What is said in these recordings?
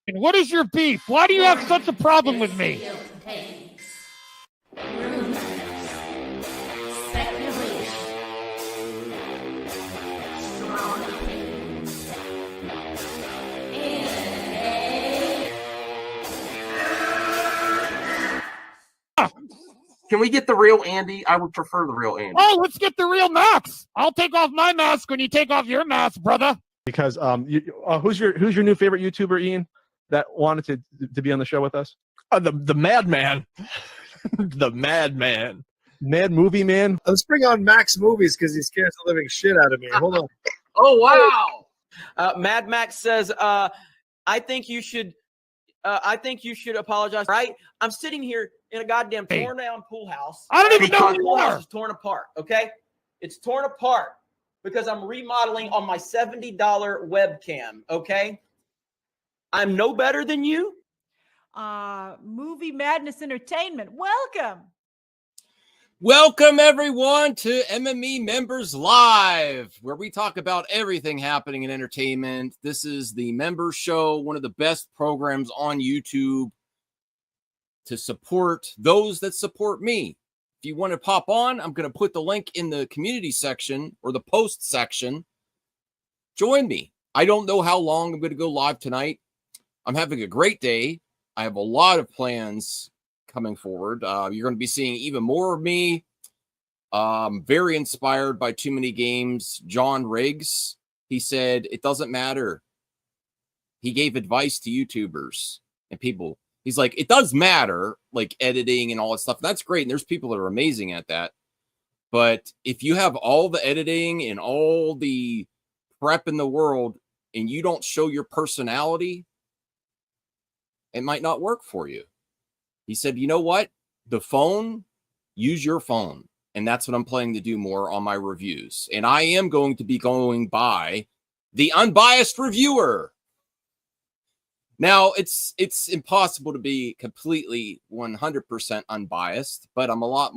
And what is your beef? Why do you have such a problem with me? Can we get the real Andy? I would prefer the real Andy. Oh, let's get the real Max. I'll take off my mask when you take off your mask, brother. Because who's your new favorite YouTuber, Ian, that wanted to be on the show with us? The Madman. The Madman. Mad Movie Man. Let's bring on Max Movies because he scares the living shit out of me. Hold on. Oh, wow. Mad Max says, I think you should apologize. Right? I'm sitting here in a goddamn torn down pool house. I don't even know who the you pool are. house is torn apart. Okay, it's torn apart because I'm remodeling on my $70 webcam. Okay, I'm no better than you. Movie Madness Entertainment. Welcome, everyone, to MME Members Live, where we talk about everything happening in entertainment. This is the member show, one of the best programs on YouTube to support those that support me. If you want to pop on, I'm going to put the link in the community section or the post section. Join me. I don't know how long I'm going to go live tonight. I'm having a great day. I have a lot of plans coming forward. You're going to be seeing even more of me. Very inspired by Too Many Games. John Riggs, he said, it doesn't matter. He gave advice to YouTubers and people. He's like, it does matter, like editing and all that stuff. That's great. And there's people that are amazing at that. But if you have all the editing and all the prep in the world and you don't show your personality, it might not work for you. He said, you know what? The phone, use your phone. And that's what I'm planning to do more on my reviews. And I am going to be going by the unbiased reviewer. Now, it's impossible to be completely 100% unbiased, but I'm a lot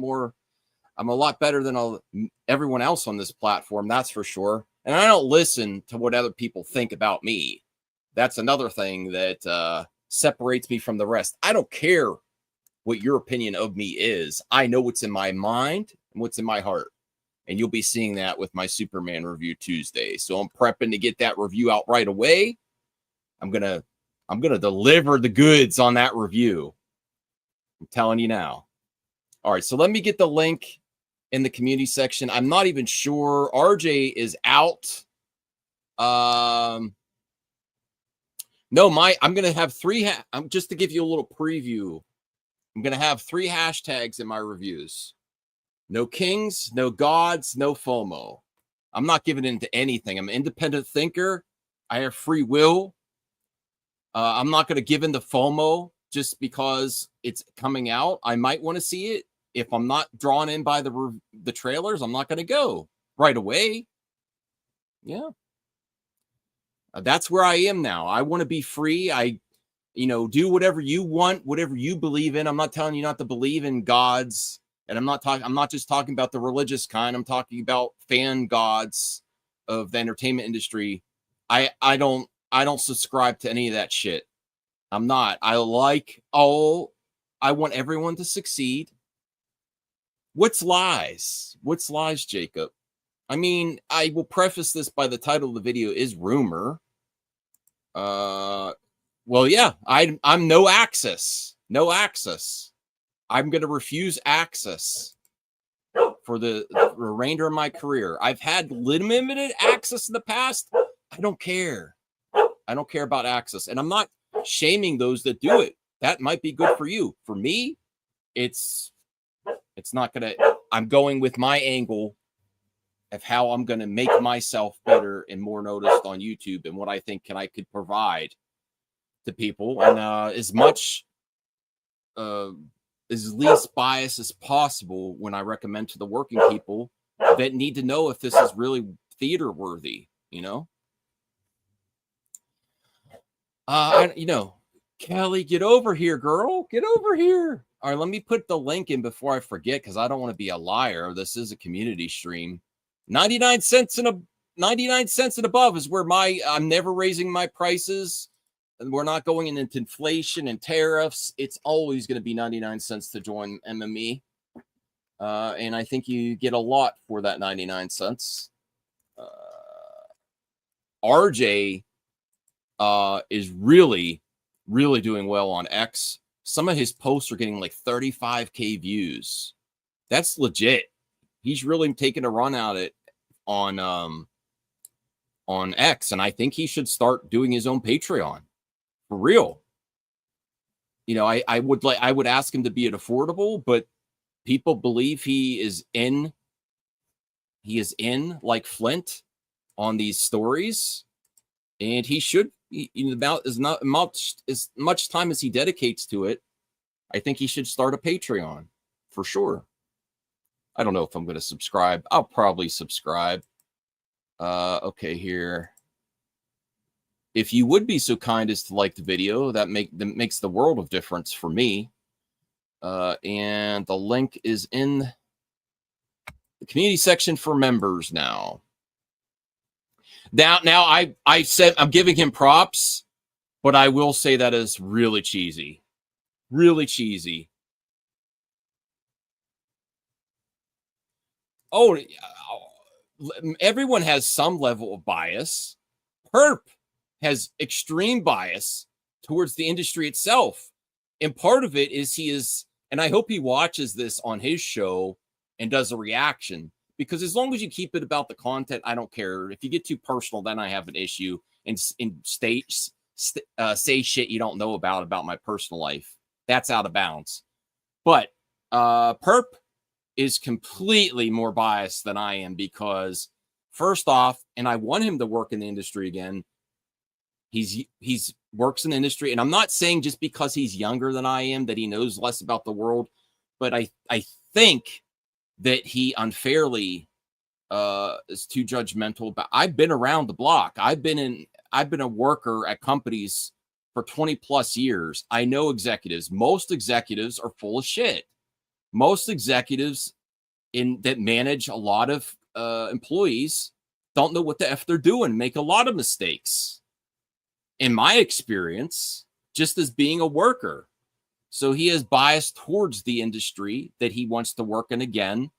better than everyone else on this platform, that's for sure. And I don't listen to what other people think about me. That's another thing that separates me from the rest. I don't care what your opinion of me is. I know what's in my mind and what's in my heart. And you'll be seeing that with my Superman review Tuesday. So I'm prepping to get that review out right away. I'm going to deliver the goods on that review. I'm telling you now. All right, so let me get the link in the community section. I'm not even sure. RJ is out. No, I'm going to have just to give you a little preview. I'm going to have 3 hashtags in my reviews. No kings, no gods, no FOMO. I'm not giving in to anything. I'm an independent thinker. I have free will. I'm not going to give in to FOMO just because it's coming out. I might want to see it. If I'm not drawn in by the trailers, I'm not going to go right away. Yeah. That's where I am now. I want to be free. Do whatever you want, whatever you believe in. I'm not telling you not to believe in gods. And I'm not just talking about the religious kind. I'm talking about fan gods of the entertainment industry. I don't subscribe to any of that shit. I'm not. I want everyone to succeed. What's lies? What's lies, Jacob? I mean, I will preface this by the title of the video is rumor. Well, yeah, I'm no access. No access. I'm going to refuse access for the remainder of my career. I've had limited access in the past. I don't care. I don't care about access. And I'm not shaming those that do it. That might be good for you. For me, it's not going to, I'm going with my angle of how I'm going to make myself better and more noticed on YouTube and what I think I could provide to people. And as least bias as possible when I recommend to the working people that need to know if this is really theater worthy, Kelly, get over here, girl. Get over here. All right, let me put the link in before I forget because I don't want to be a liar. This is a community stream. 99 cents and above is where I'm never raising my prices. we're not going into inflation and tariffs. It's always going to be 99 cents to join MME. And I think you get a lot for that 99 cents. RJ is really, really doing well on X. Some of his posts are getting like 35K views. That's legit. He's really taking a run at it on X, and I think he should start doing his own Patreon for real. You know, I would ask him to be affordable, but people believe he is in like Flint on these stories, and he should, about as much time as he dedicates to it, I think he should start a Patreon for sure. I don't know if I'm going to subscribe. I'll probably subscribe. Okay, here. If you would be so kind as to like the video, that makes the world of difference for me. And the link is in the community section for members now. Now I said I'm giving him props, but I will say that is really cheesy. Really cheesy. Oh, everyone has some level of bias. Perp has extreme bias towards the industry itself. And part of it is and I hope he watches this on his show and does a reaction, because as long as you keep it about the content, I don't care. If you get too personal, then I have an issue and say shit you don't know about my personal life. That's out of bounds. But Perp is completely more biased than I am, because first off, and I want him to work in the industry again. He's works in the industry, and I'm not saying just because he's younger than I am that he knows less about the world, but I think that he unfairly is too judgmental. But I've been around the block. I've been a worker at companies for 20 plus years. I know executives. Most executives are full of shit. Most executives that manage a lot of employees don't know what the F they're doing, make a lot of mistakes. In my experience, just as being a worker. So he is biased towards the industry that he wants to work in again,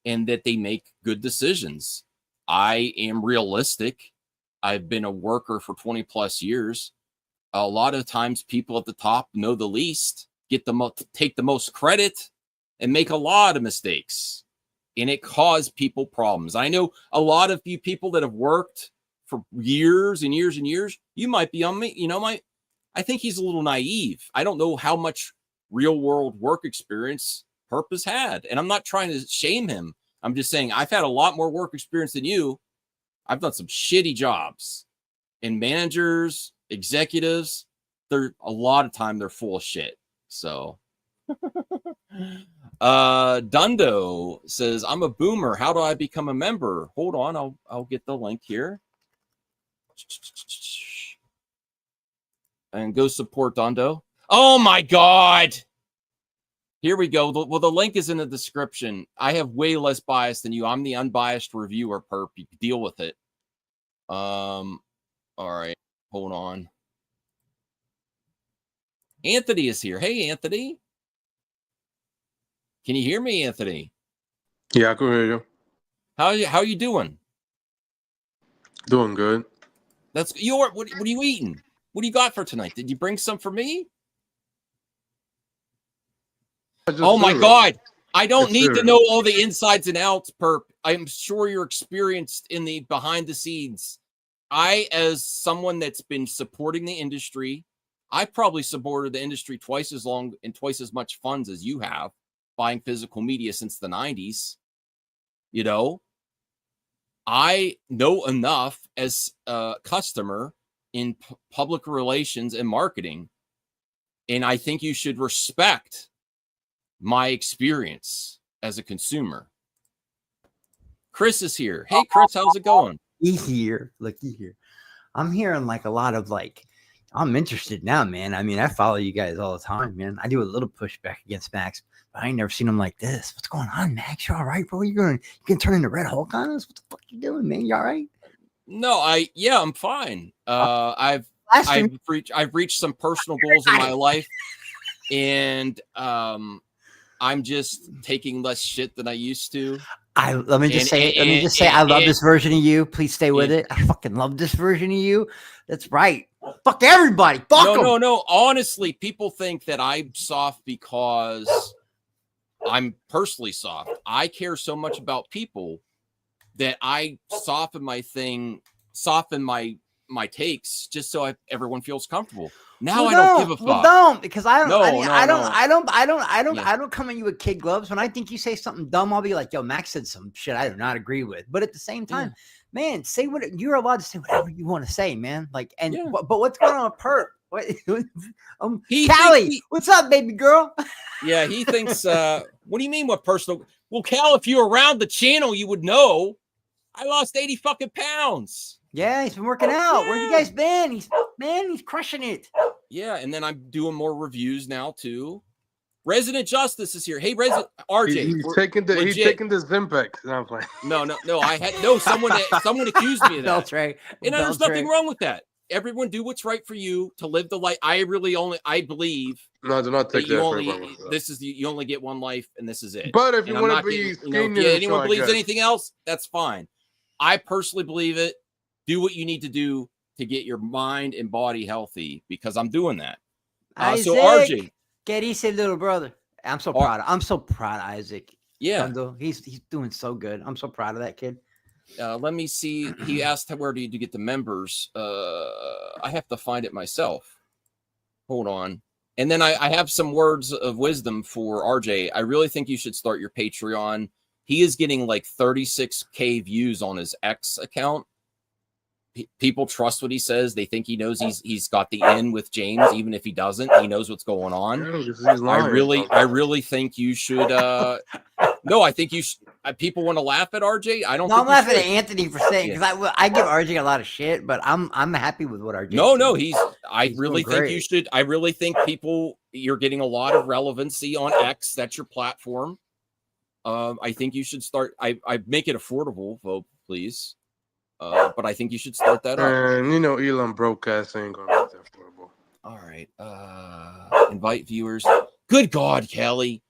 and that they make good decisions. I am realistic. I've been a worker for 20 plus years. A lot of times people at the top know the least, take the most credit, and make a lot of mistakes. And it caused people problems. I know a lot of you people that have worked for years and years and years, you might be on me. I think he's a little naive. I don't know how much real world work experience Perp has had. And I'm not trying to shame him. I'm just saying I've had a lot more work experience than you. I've done some shitty jobs. And managers, executives, they're a lot of time they're full of shit. So Dundo says, I'm a boomer. How do I become a member? Hold on, I'll get the link here. And go support Dundo. Oh my God. Here we go. Well, the link is in the description. I have way less bias than you. I'm the unbiased reviewer, Perp. You can deal with it. All right. Hold on. Anthony is here. Hey, Anthony. Can you hear me, Anthony? Yeah, I can hear you. How you doing? Doing good. What are you eating? What do you got for tonight? Did you bring some for me? Oh my God. I don't need to know all the insides and outs, Perp. I'm sure you're experienced in the behind the scenes. I, as someone that's been supporting the industry, I probably supported the industry twice as long and twice as much funds as you have, buying physical media since the 90s. You know, I know enough as a customer in public relations and marketing, and I think you should respect my experience as a consumer. Chris is here. Hey, Chris, how's it going? Looky here. I'm hearing like a lot of I'm interested now, man. I mean, I follow you guys all the time, man. I do a little pushback against Max, but I ain't never seen him like this. What's going on, Max? You all right, bro? You gonna turn into Red Hulk on us? What the fuck you doing, man? You all right? No, I'm fine. I've I've reached some personal goals in my life, and I'm just taking less shit than I used to. Let me just say, I love this version of you. Please stay with it. I fucking love this version of you. That's right. Fuck everybody. Fuck them. No. Honestly, people think that I'm soft because I'm personally soft. I care so much about people that I soften my takes just so everyone feels comfortable. Now I don't give a fuck. Well, don't, because I don't. No, I don't Yeah. come at you with kid gloves. When I think you say something dumb, I'll be like, "Yo, Max said some shit I do not agree with." But at the same time, man, say what you're allowed to say, whatever you want to say, man. Like, and but what's going on with Perp? What? Callie, what's up, baby girl? Yeah, he thinks. What do you mean? What personal? Well, Cal, if you were around the channel, you would know. I lost 80 fucking pounds. Yeah, he's been working out. Where have you guys been? He's crushing it. Yeah, and then I'm doing more reviews now too. Resident Justice is here. Hey, RJ, He's taking the Zimpex. No, I'm playing. No. I had someone accused me of that. That's right. And there's nothing wrong with that. Everyone do what's right for you to live the life. I believe. No, do not take that. You only get one life, and this is it. But if you want to be if anyone believes anything else, that's fine. I personally believe it. Do what you need to do to get your mind and body healthy, because I'm doing that. So RJ, get easy, little brother. I'm so proud. I'm so proud of Isaac. Yeah, he's doing so good. I'm so proud of that kid. Let me see. He asked where do you get the members. I have to find it myself. Hold on. And then I have some words of wisdom for RJ. I really think you should start your Patreon. He is getting like 36K views on his X account. People trust what he says. They think he knows he's got the in with James, even if he doesn't. He knows what's going on. I really think you should. No, I think you should. People want to laugh at RJ. I don't. No, I'm laughing at Anthony for saying, because I give RJ a lot of shit, but I'm happy with what RJ. No, I really think you should. I really think you're getting a lot of relevancy on X. That's your platform. I think you should start. I make it affordable, vote please. But I think you should start that up. And Elon broadcast ain't gonna make that affordable. All right. Invite viewers. Good God, Kelly.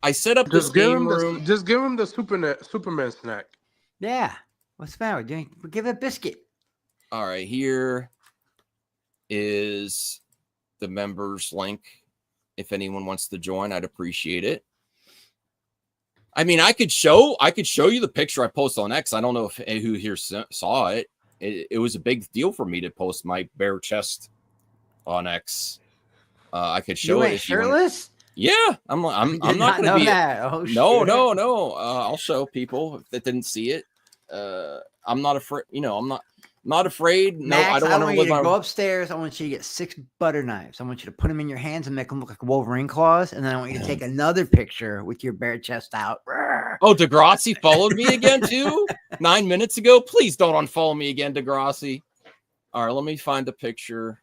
I set up this game room. Just give him the Superman snack. Yeah. What's the matter? Give it a biscuit. All right. Here is the members link. If anyone wants to join, I'd appreciate it. I mean, I could show you the picture I posted on X. I don't know who here saw it. It was a big deal for me to post my bare chest on X. I could show it. Shirtless? Yeah, I'm not gonna be. That. Oh, no. I'll show people that didn't see it. I'm not afraid. I'm not afraid. No, Max, I don't want you to go upstairs. I want you to get 6 butter knives. I want you to put them in your hands and make them look like Wolverine claws. And then I want you to take another picture with your bare chest out. Oh, Degrassi followed me again too 9 minutes ago. Please don't unfollow me again, Degrassi. All right, let me find the picture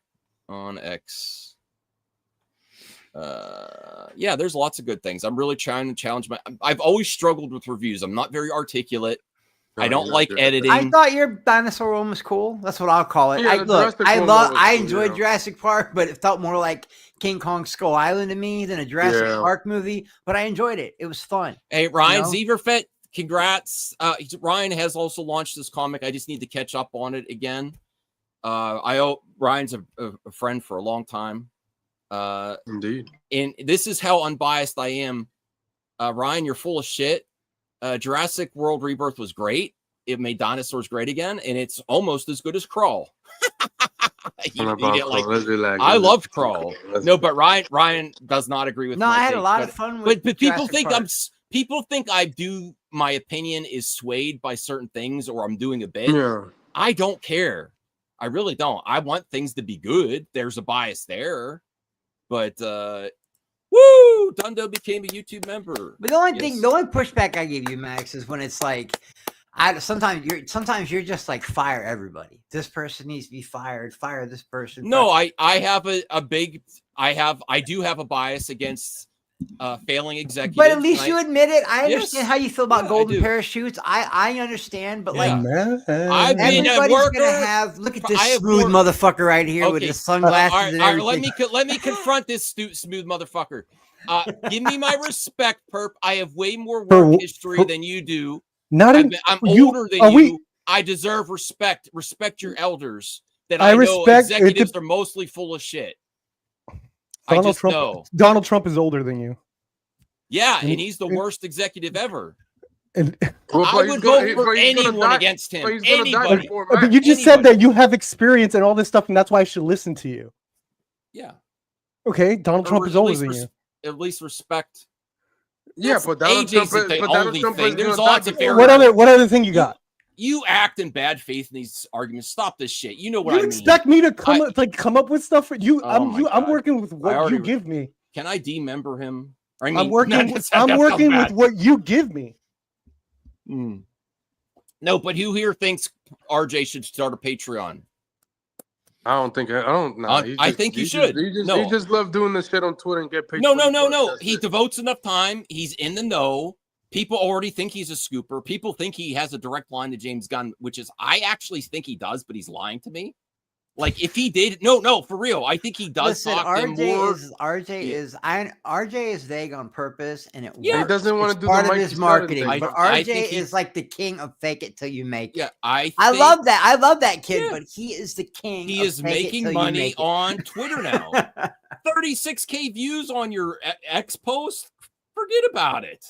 on X. Yeah, there's lots of good things. I'm really trying to challenge I've always struggled with reviews. I'm not very articulate. I don't like editing. I thought your dinosaur one was cool. That's what I'll call it. Yeah, I enjoyed Jurassic Park, but it felt more like King Kong Skull Island to me than a Jurassic Park movie. But I enjoyed it. It was fun. Hey, Ryan Zieverfett, congrats. Ryan has also launched this comic. I just need to catch up on it again. Ryan's a friend for a long time. Indeed. And this is how unbiased I am. Ryan, you're full of shit. Jurassic World Rebirth was great. It made dinosaurs great again, and it's almost as good as Crawl. I loved Crawl. No, but Ryan does not agree with. No, I had a lot of fun with. But people think people think I do. My opinion is swayed by certain things, or I'm doing a bit. Yeah. I don't care. I really don't. I want things to be good. There's a bias there, but. Woo! Dundo became a YouTube member. But the only pushback I give you, Max, is when it's like, sometimes you're just like, fire everybody. This person needs to be fired. Fire this person. No, I have I do have a bias against failing executives. But at least you admit it. I understand Yes. how you feel about Yeah, I golden do. parachutes. I understand, but like I've been a everybody's worker. gonna have. Look at I this have smooth worked- motherfucker right here with Okay. his sunglasses All right, and all right, everything. let me confront this smooth motherfucker. Give me my respect, Perp. I have way more work history than you do. Not in, I'm you, older than are you. we- I deserve respect. Respect your elders. That I I know respect- it executives dep- are mostly full of shit. Donald Trump. Donald Trump is older than you. Yeah, and he's the worst executive ever. And I would vote for anyone against him. Anybody. but you just said that you have experience and all this stuff, and that's why I should listen to you. Yeah. Okay, Donald Trump is older than you. At least respect. Yeah, but Donald age Trump, isn't the but Donald only Trump thing. is There's gonna lots die of before- variables. What other thing you got? You act in bad faith in these arguments. Stop this shit. You know what You I mean. expect me to come up with stuff for you? Oh my I'm God. working with what you give me. Can I demember him? I mean, I'm working. that I'm sounds working with bad. what you give me. No, but who here thinks RJ should start a Patreon? I don't think I don't know. I think you should. He just love doing this shit on Twitter and get paid. No. He devotes enough time. He's in the know. People already think he's a scooper. People think he has a direct line to James Gunn, which is I actually think he does, but he's lying to me. Like if he did, no, for real. I think he does Listen, talk to him more. RJ is vague on purpose, and it Yeah. works. He doesn't want to It's do part the of Mikey his Sutton marketing. thing. But I RJ think he- is like the king of fake it till you make it. Yeah, I love that. I love that kid, but he is the king. He of is fake it making till you money make it. on Twitter now. 36K views on your X post. Forget about it.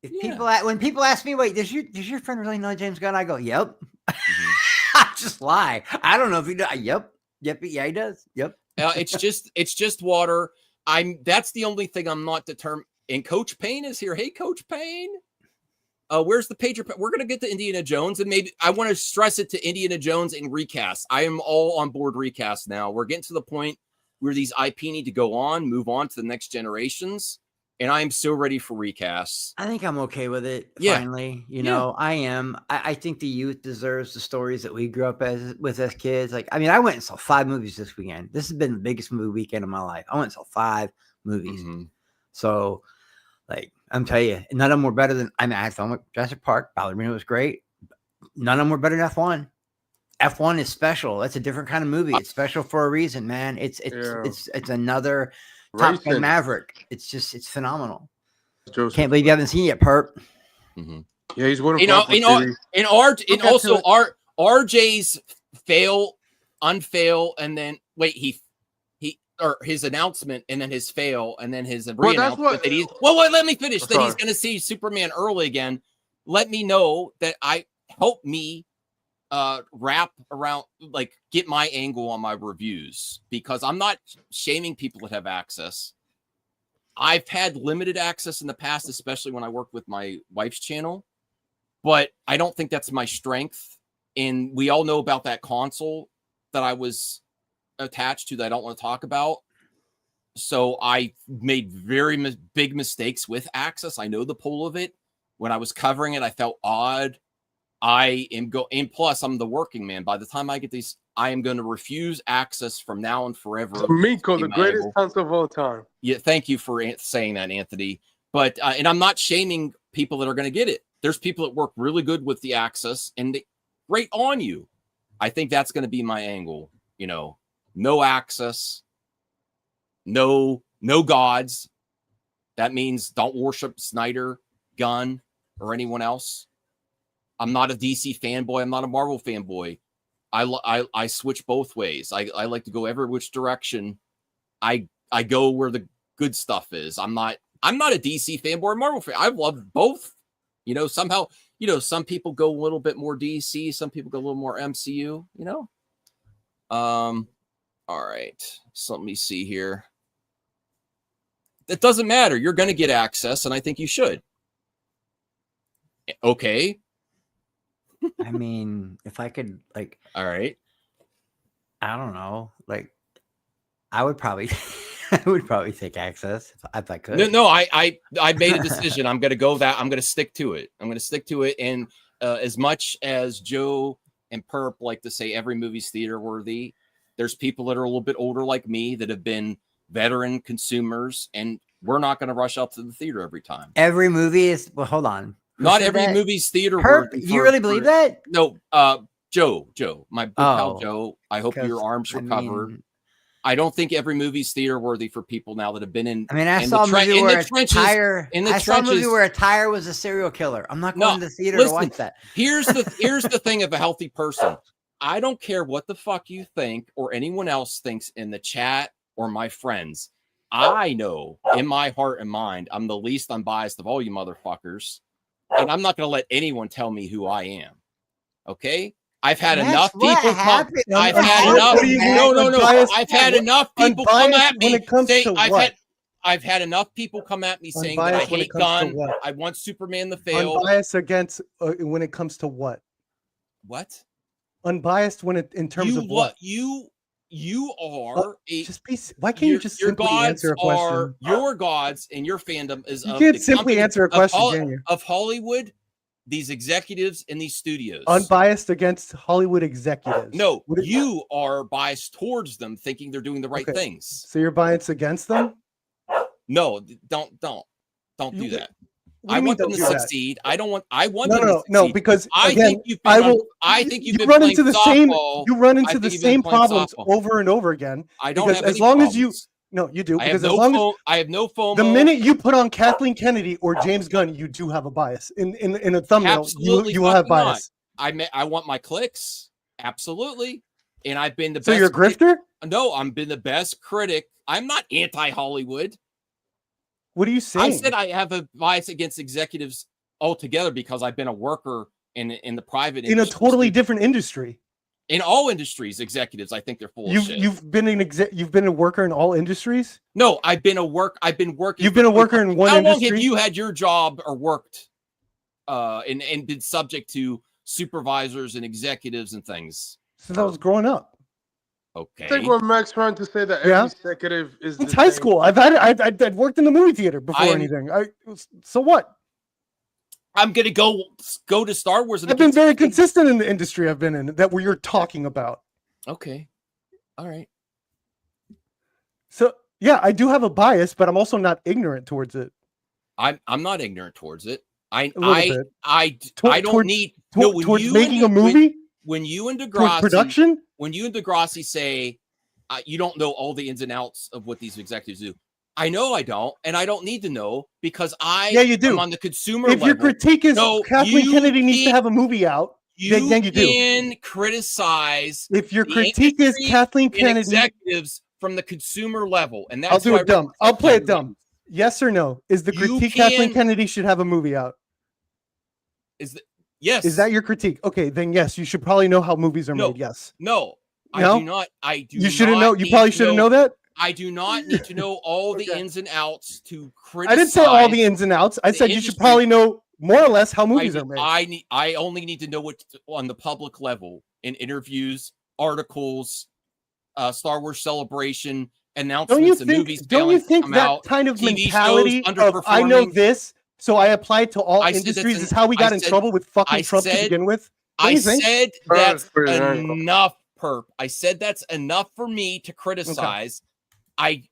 If when people ask me, wait, does your friend really know James Gunn? I go, yep. I just lie. I don't know if he does. Yep, yeah, he does. Yep. It's just water. That's the only thing I'm not determined. And Coach Payne is here. Hey, Coach Payne. Where's the pager? We're gonna get to Indiana Jones, and maybe I want to stress it to Indiana Jones and recast. I am all on board recast now. We're getting to the point where these IP need to go on, move on to the next generations. And I am so ready for recasts. I think I'm okay with it. Yeah. Finally, you know, I am. I think the youth deserves the stories that we grew up with as kids. Like, I mean, I went and saw 5 movies this weekend. This has been the biggest movie weekend of my life. I went and saw 5 movies. So, like, I'm telling you, none of them were better than. I mean, I saw Jurassic Park. Ballerina was great. None of them were better than F1. F1 is special. That's a different kind of movie. It's special for a reason, man. It's another Top Gun Maverick. It's phenomenal. Can't believe you haven't seen it yet, Perp. Yeah, he's winning. RJ's fail, unfail, and then he or his announcement, and then his fail, and then his re-announcement that he's let me finish. That he's going to see Superman early again. Let me know that help me wrap around, like, get my angle on my reviews, because I'm not shaming people that have access. I've had limited access in the past, especially when I worked with my wife's channel, but I don't think that's my strength. And we all know about that console that I was attached to that I don't want to talk about. So I made very big mistakes with access. I know the pull of it. When I was covering it, I felt odd. And plus I'm the working man. By the time I get these, I am going to refuse access from now and forever. Miko, the greatest console of all time. Yeah, thank you for saying that, Anthony. But and I'm not shaming people that are going to get it. There's people that work really good with the access, and great on you. I think that's going to be my angle. You know, no access, no gods. That means don't worship Snyder, Gunn, or anyone else. I'm not a DC fanboy. I'm not a Marvel fanboy. I switch both ways. I like to go every which direction. I go where the good stuff is. I'm not a DC fanboy or Marvel fan. I love both. You know, somehow, you know, some people go a little bit more DC, some people go a little more MCU, you know. All right. So let me see here. It doesn't matter. You're going to get access, and I think you should. Okay. I mean, if I could, like, all right, I don't know, like, I would probably take access if I could. No, I made a decision. I'm going to go that. I'm going to stick to it. And as much as Joe and Perp like to say every movie's theater worthy, there's people that are a little bit older like me that have been veteran consumers, and we're not going to rush out to the theater every time. Every movie is. Well, hold on. Who Not said every that? movie's theater. Herb, worthy do you for- really believe that? No, Joe, my big pal Oh, Joe. I hope your 'cause, arms I recover. mean- I don't think every movie's theater worthy for people now that have been in. I mean, I in saw a the tre- movie in where the a trenches. tire. In the I saw a movie trenches. where a tire was a serial killer. I'm not going to the theater listen, to watch that. Here's the thing of a healthy person. I don't care what the fuck you think or anyone else thinks in the chat or my friends. I know in my heart and mind I'm the least unbiased of all you motherfuckers, and I'm not going to let anyone tell me who I am. Okay. I've had That's enough what people come. happened. I've What had do enough. you mean No. unbiased? I've had enough people Unbiased come at me. when it comes say, to what? I've had enough people come at me saying that I Unbiased when it hate comes to Gunn. what? I want Superman to fail. Unbiased against when it comes to what? What? Unbiased when it in terms of what? You are a Just be. Why can't you just your simply gods answer a are question? your gods and your fandom is You of can't the simply company answer a of question, Hol- can you? of Hollywood, these executives in these studios. Unbiased against Hollywood executives. No, What is- you are biased towards them, thinking they're doing the right Okay. things. So you're biased against them? No, don't You- do that. What do I you mean want them don't to do that? succeed. I want them to No, succeed. because I again, think you've been I will. I think you've you been run playing into the softball. same. You run I into think the you've been same playing problems softball. over and over again. I don't because have as any long as you, problems. no, you do. I have Because as no long as I have no FOMO. the minute you put on Kathleen Kennedy or James Gunn, you do have a bias in a thumbnail. Absolutely You will have fucking not. bias. I want my clicks. Absolutely. And I've been the So best. you're a grifter? No, I've been the best critic. I'm not anti-Hollywood. What are you saying? I said I have a bias against executives altogether because I've been a worker in the private in a industry. totally different industry. In all industries, executives, I think they're full of shit. You've been a worker in all industries. No, I've been working. You've been a worker in one How long industry. have you had your job or worked and been subject to supervisors and executives and things? Since I was growing up. Okay. I think what Mac's trying to say that Yeah. every executive is Since the high same. school, I'd worked in the movie theater before I'm- anything. So what? I'm gonna go to Star Wars. And I've been very consistent in the industry I've been in that you're talking about. Okay. All right. So yeah, I do have a bias, but I'm also not ignorant towards it. I'm not ignorant towards it. I A little bit. don't Towards- need towards you making and a movie? When you and Towards Degrassi production? when you and Degrassi say you don't know all the ins and outs of what these executives do. I know I don't, and I don't need to know because Yeah, you do. am on the consumer If level. your critique is No, Kathleen you Kennedy needs to can't- have a movie out, then you do. can criticize If your the critique is industry Kathleen and Kennedy, executives from the consumer level, and that's I'll do why it dumb. I'll play it dumb. Yes or no? Is the You critique Kathleen can- Kennedy should have a movie out? Yes. Is that your critique? Okay, then yes, you should probably know how movies are No. made. Yes. No, No? I do not. I do. You shouldn't not know. You need probably to shouldn't know that. I do not need to know all the ins and outs to criticize. I didn't say all the ins and outs. I the said you should industry. probably know more or less how movies are made. I only need to know what on the public level in interviews, articles, Star Wars Celebration announcements, Don't you and think? movies. Don't you failing to think come that out, kind of TV mentality shows of I know underperforming? this, so I apply it to all I said that's industries an- is how we I got in said- trouble with fucking I Trump to said- begin with? Don't I you think? said That's that's pretty nice. enough, Perp. I said that's enough for me to criticize.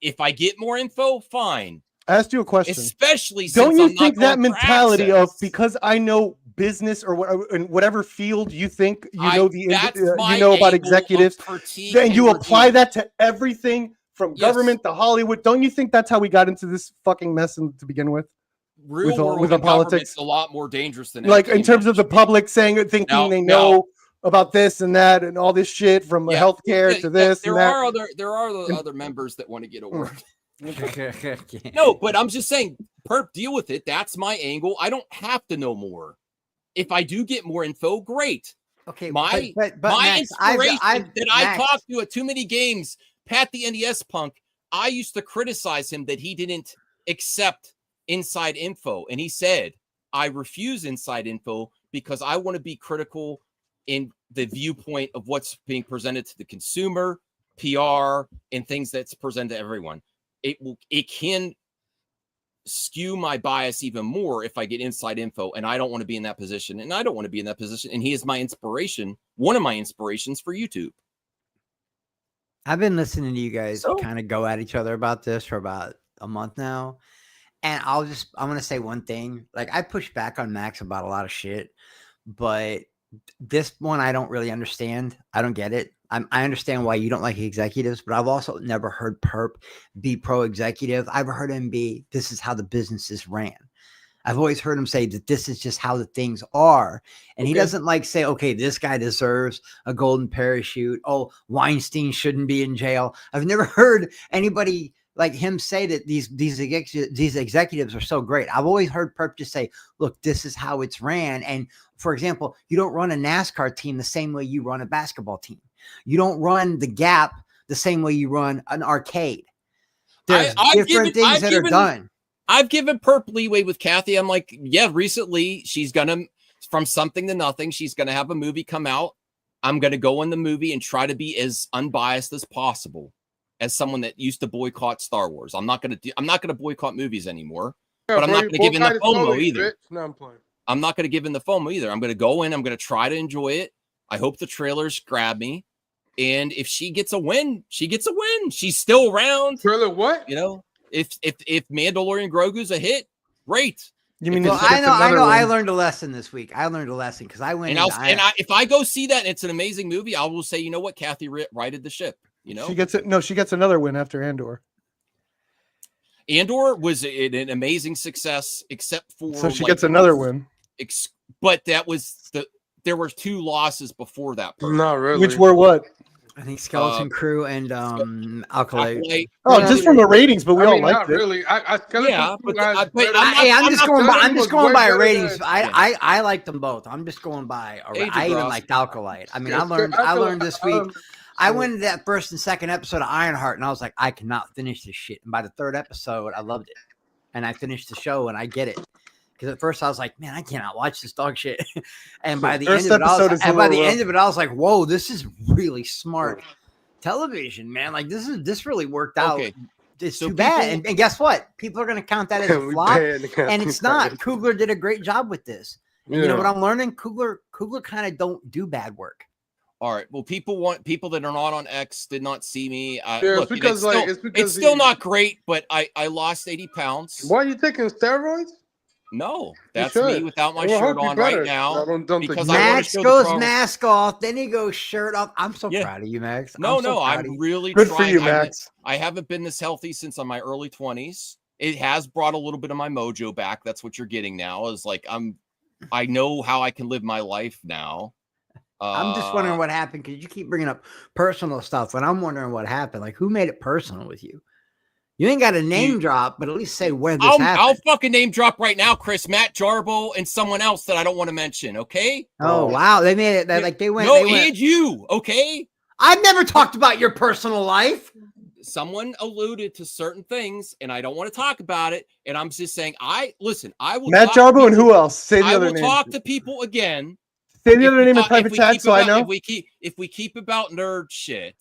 If I get more info, fine. I asked you a question. Especially Don't since you I'm not think that going for mentality of access. because I know business or whatever, in whatever field you think you know that's my you know about angle of executives, critique then and you apply review. that to everything from Yes. government to Hollywood? Don't you think that's how we got into this fucking mess to begin with? Real with world with and the politics? government's a lot more dangerous than Like in entertainment terms of the industry. public thinking Now- they now- know about this and that and all this shit from Yeah, healthcare yeah, to this there and that. are other members that want to get a word. Okay. No, but I'm just saying, Perp, deal with it. That's my angle. I don't have to know more. If I do get more info, great. Okay, My but my Max, inspiration I've that I Max, talked to at too many games, Pat the NES punk, I used to criticize him that he didn't accept inside info. And he said, I refuse inside info because I want to be critical in the viewpoint of what's being presented to the consumer, PR, and things that's presented to everyone. It can skew my bias even more if I get inside info, and I don't want to be in that position, and I don't want to be in that position. And he is my inspiration, one of my inspirations for YouTube. I've been listening to you guys So? kind of go at each other about this for about a month now. And I'm going to say one thing. Like, I push back on Max about a lot of shit, but this one I don't really understand. I don't get it. I understand why you don't like executives, but I've also never heard Perp be pro-executive. I've heard him be, this is how the businesses ran. I've always heard him say that this is just how the things are. And he doesn't like say, okay, this guy deserves a golden parachute. Oh, Weinstein shouldn't be in jail. I've never heard anybody like him say that these executives are so great. I've always heard Perp just say, look, this is how it's ran. And for example, you don't run a NASCAR team the same way you run a basketball team. You don't run the Gap the same way you run an arcade. There's different things that are done. I've given Perp leeway with Kathy. I'm like, yeah, recently she's going to, from something to nothing, she's going to have a movie come out. I'm going to go in the movie and try to be as unbiased as possible as someone that used to boycott Star Wars. I'm not going to boycott movies anymore, but I'm not going to give in the FOMO either. No, I'm playing. I'm not going to give in the FOMO either. I'm going to go in. I'm going to try to enjoy it. I hope the trailers grab me. And if she gets a win, she gets a win. She's still around. Trailer what? You know, if Mandalorian Grogu's a hit, great. You mean I know. I learned a lesson this week. I learned a lesson because I went. If I go see that and it's an amazing movie, I will say, you know what, Kathy righted the ship. You know, she gets it. No, she gets another win after Andor. Andor was an amazing success, except for so she gets another win. But there were 2 losses before that. Not really. Which were what? I think Skeleton Crew and Alkalite. Oh, just from the ratings, but we all liked it. Really. I'm just going by ratings. I liked them both. I'm just going by. I even liked Alkalite. I mean, I learned this week. I went into that first and second episode of Ironheart, and I was like, I cannot finish this shit. And by the 3rd episode, I loved it, and I finished the show, and I get it. Because at first I was like, man, I cannot watch this dog shit. And by the end of it, I was like, whoa, this is really smart television, man. Like this really worked out. It's too bad. And guess what? People are going to count that as a flop. And it's not. Kugler did a great job with this. And you know what I'm learning? Kugler kind of don't do bad work. All right. Well, people that are not on X did not see me. Look, it's still not great, but I lost 80 pounds. Why are you taking steroids? No, that's me without my shirt on right now. Because Max goes mask off, then he goes shirt off. I'm so proud of you, Max. I'm really good trying. For you, Max. I haven't been this healthy since my early 20s. It has brought a little bit of my mojo back. That's what you're getting now. Is like I know how I can live my life now. I'm just wondering what happened because you keep bringing up personal stuff, and I'm wondering what happened. Like, who made it personal with you? You ain't got a name drop, but at least say where this happened. I'll fucking name drop right now, Chris, Matt Jarbo, and someone else that I don't want to mention. Okay. Oh wow, they made it. Like they went. And you. Okay. I've never talked about your personal life. Someone alluded to certain things, and I don't want to talk about it. And I'm just saying, I will. Matt Jarbo and who else? Say the other name. I will talk to people again. Say the other name in private chat, so I know. If we keep about nerd shit.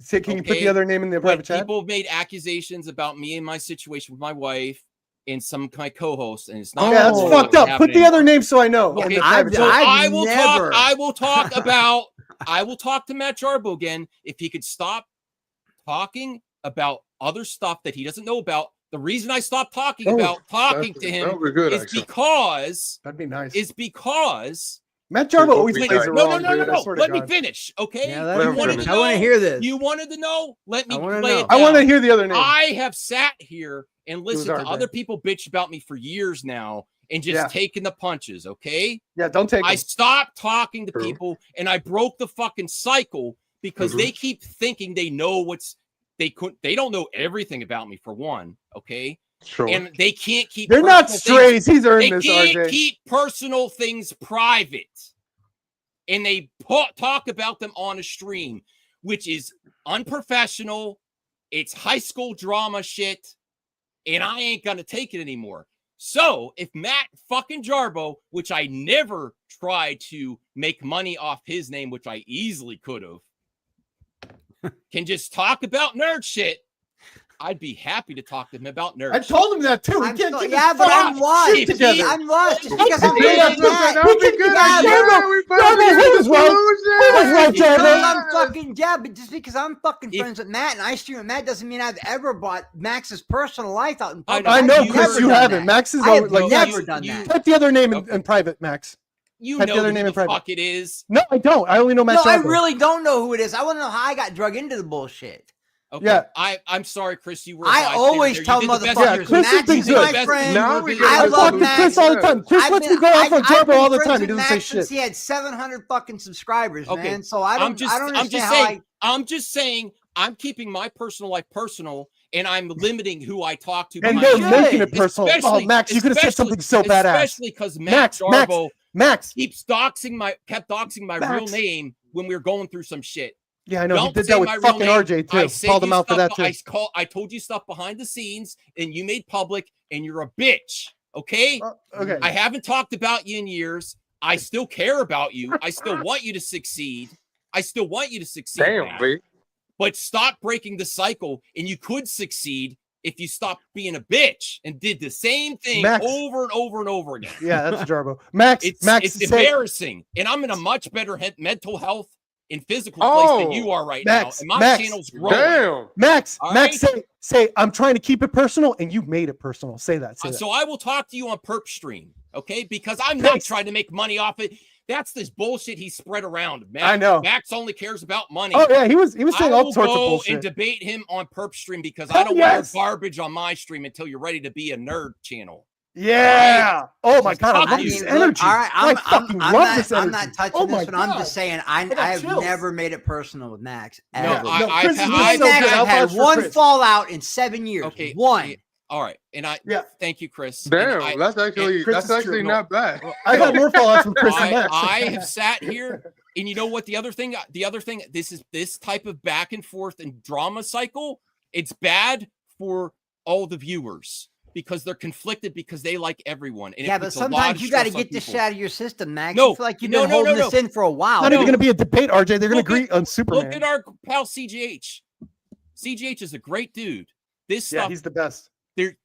Can you put the other name in the private chat? People have made accusations about me and my situation with my wife and some of my co-hosts, and it's not. Yeah, that's fucked up. Put the other name so I know. Okay, I will talk to Matt Jarbo again if he could stop talking about other stuff that he doesn't know about. The reason I stopped talking to him is because that'd be nice. Is because. Matt Jarbo always plays it wrong. No. Let me finish, okay? Yeah, I want to hear this. You wanted to know? Let me play it down. I want to hear the other name. I have sat here and listened to other people bitch about me for years now and just taking the punches, okay? Yeah, don't take I stopped talking to people and I broke the fucking cycle because they keep thinking they know they don't know everything about me, for one, okay? Sure. And they can't keep. They're not strays. He's earned this. They can't keep personal things private, and they talk about them on a stream, which is unprofessional. It's high school drama shit, and I ain't gonna take it anymore. So if Matt fucking Jarbo, which I never tried to make money off his name, which I easily could have, can just talk about nerd shit. I'd be happy to talk to him about nerds. I told him that too. He I'm can't so- get yeah, his but fucking I'm lost. shit together. I'm lost. Just because I I'm can do that fucking too. mad. That would be We can good. do that. Yeah, we Jarbo, he was right. He was right, Because Jarbo. I'm fucking but just because I'm fucking friends with Matt and I stream with Matt doesn't mean I've ever bought Max's personal life out in public. I know, I've Chris, never you done haven't. that. Max is I have like never done that. Type the other name in private, Max. You Type know the other who name in the private. fuck it is. No, I don't. I only know Matt. No, I Jarbo. really don't know who it is. I want to know how I got drug into the bullshit. Okay. Yeah. I'm sorry, Chris. You were. I always tell motherfuckers, Chris has Max been is good. my friend. Now we get I I to love talk to Max. Chris all the time. Chris lets me go off on Jarbo all the friends time. He with doesn't say Max since shit. he had 700 fucking subscribers, Okay. man. So I don't understand I'm just how saying. I'm just saying. I'm keeping my personal life personal, and I'm limiting who I talk to. And behind they're the making scenes. it personal. Oh, Especially- Max, you could have said especially- something so badass. Especially because Matt Jarbo Max. kept doxing my real Max. name when we were going through some shit. Yeah, I know. He Don't did say that with my real fucking name. RJ I too. said Called you him out for stuff- that too. I told you stuff behind the scenes, and you made public, and you're a bitch. Okay. Okay. I haven't talked about you in years. I still care about you. I still want you to succeed. Damn, Matt. B. But stop breaking the cycle, and you could succeed if you stopped being a bitch and did the same thing Max. over and over and over again. Yeah, that's Jarbo. Max. It's Max. it's say- embarrassing, and I'm in a much better mental health and physical place than you are right Max, now. And my Max, channel's growing. Damn. Max. All Max. right? Say. I'm trying to keep it personal, and you made it personal. Say that. Say that. So I will talk to you on Perp Stream, okay? Because I'm not Thanks. trying to make money off it. That's this bullshit he spread around. I know. Max only cares about money. Oh yeah, he was saying I all will sorts of go bullshit. and debate him on Perp Stream because I Hell don't yes. want your garbage on my stream until you're ready to be a nerd channel. Yeah. Oh my god, I Fuck love you. this Look, energy. all right, I fucking love this energy. I'm not touching Oh my this, but I'm God. just saying I got have chills. never made it personal with Max. No, Ever. I- Chris I've- is I've- so Max, good. I've I'll had vouch for one Chris. fallout in 7 years. Okay. One. All right. And thank you, Chris. And Damn, that's actually Chris is true. not bad. I got more fallouts with Chris and Max. I have sat here, and you know what? The other thing, this type of back and forth and drama cycle, it's bad for all the viewers because they're conflicted because they like everyone. And it Yeah, but puts a lot sometimes of you got to stress on get this people. shit out of your system, Max. No, I feel like you've no, been no, holding no, this no. in for a while. Not even going to be a debate, RJ. They're going to Look agree at- on Superman. Look at our pal CGH. CGH is a great dude. This Yeah, stuff, he's the best.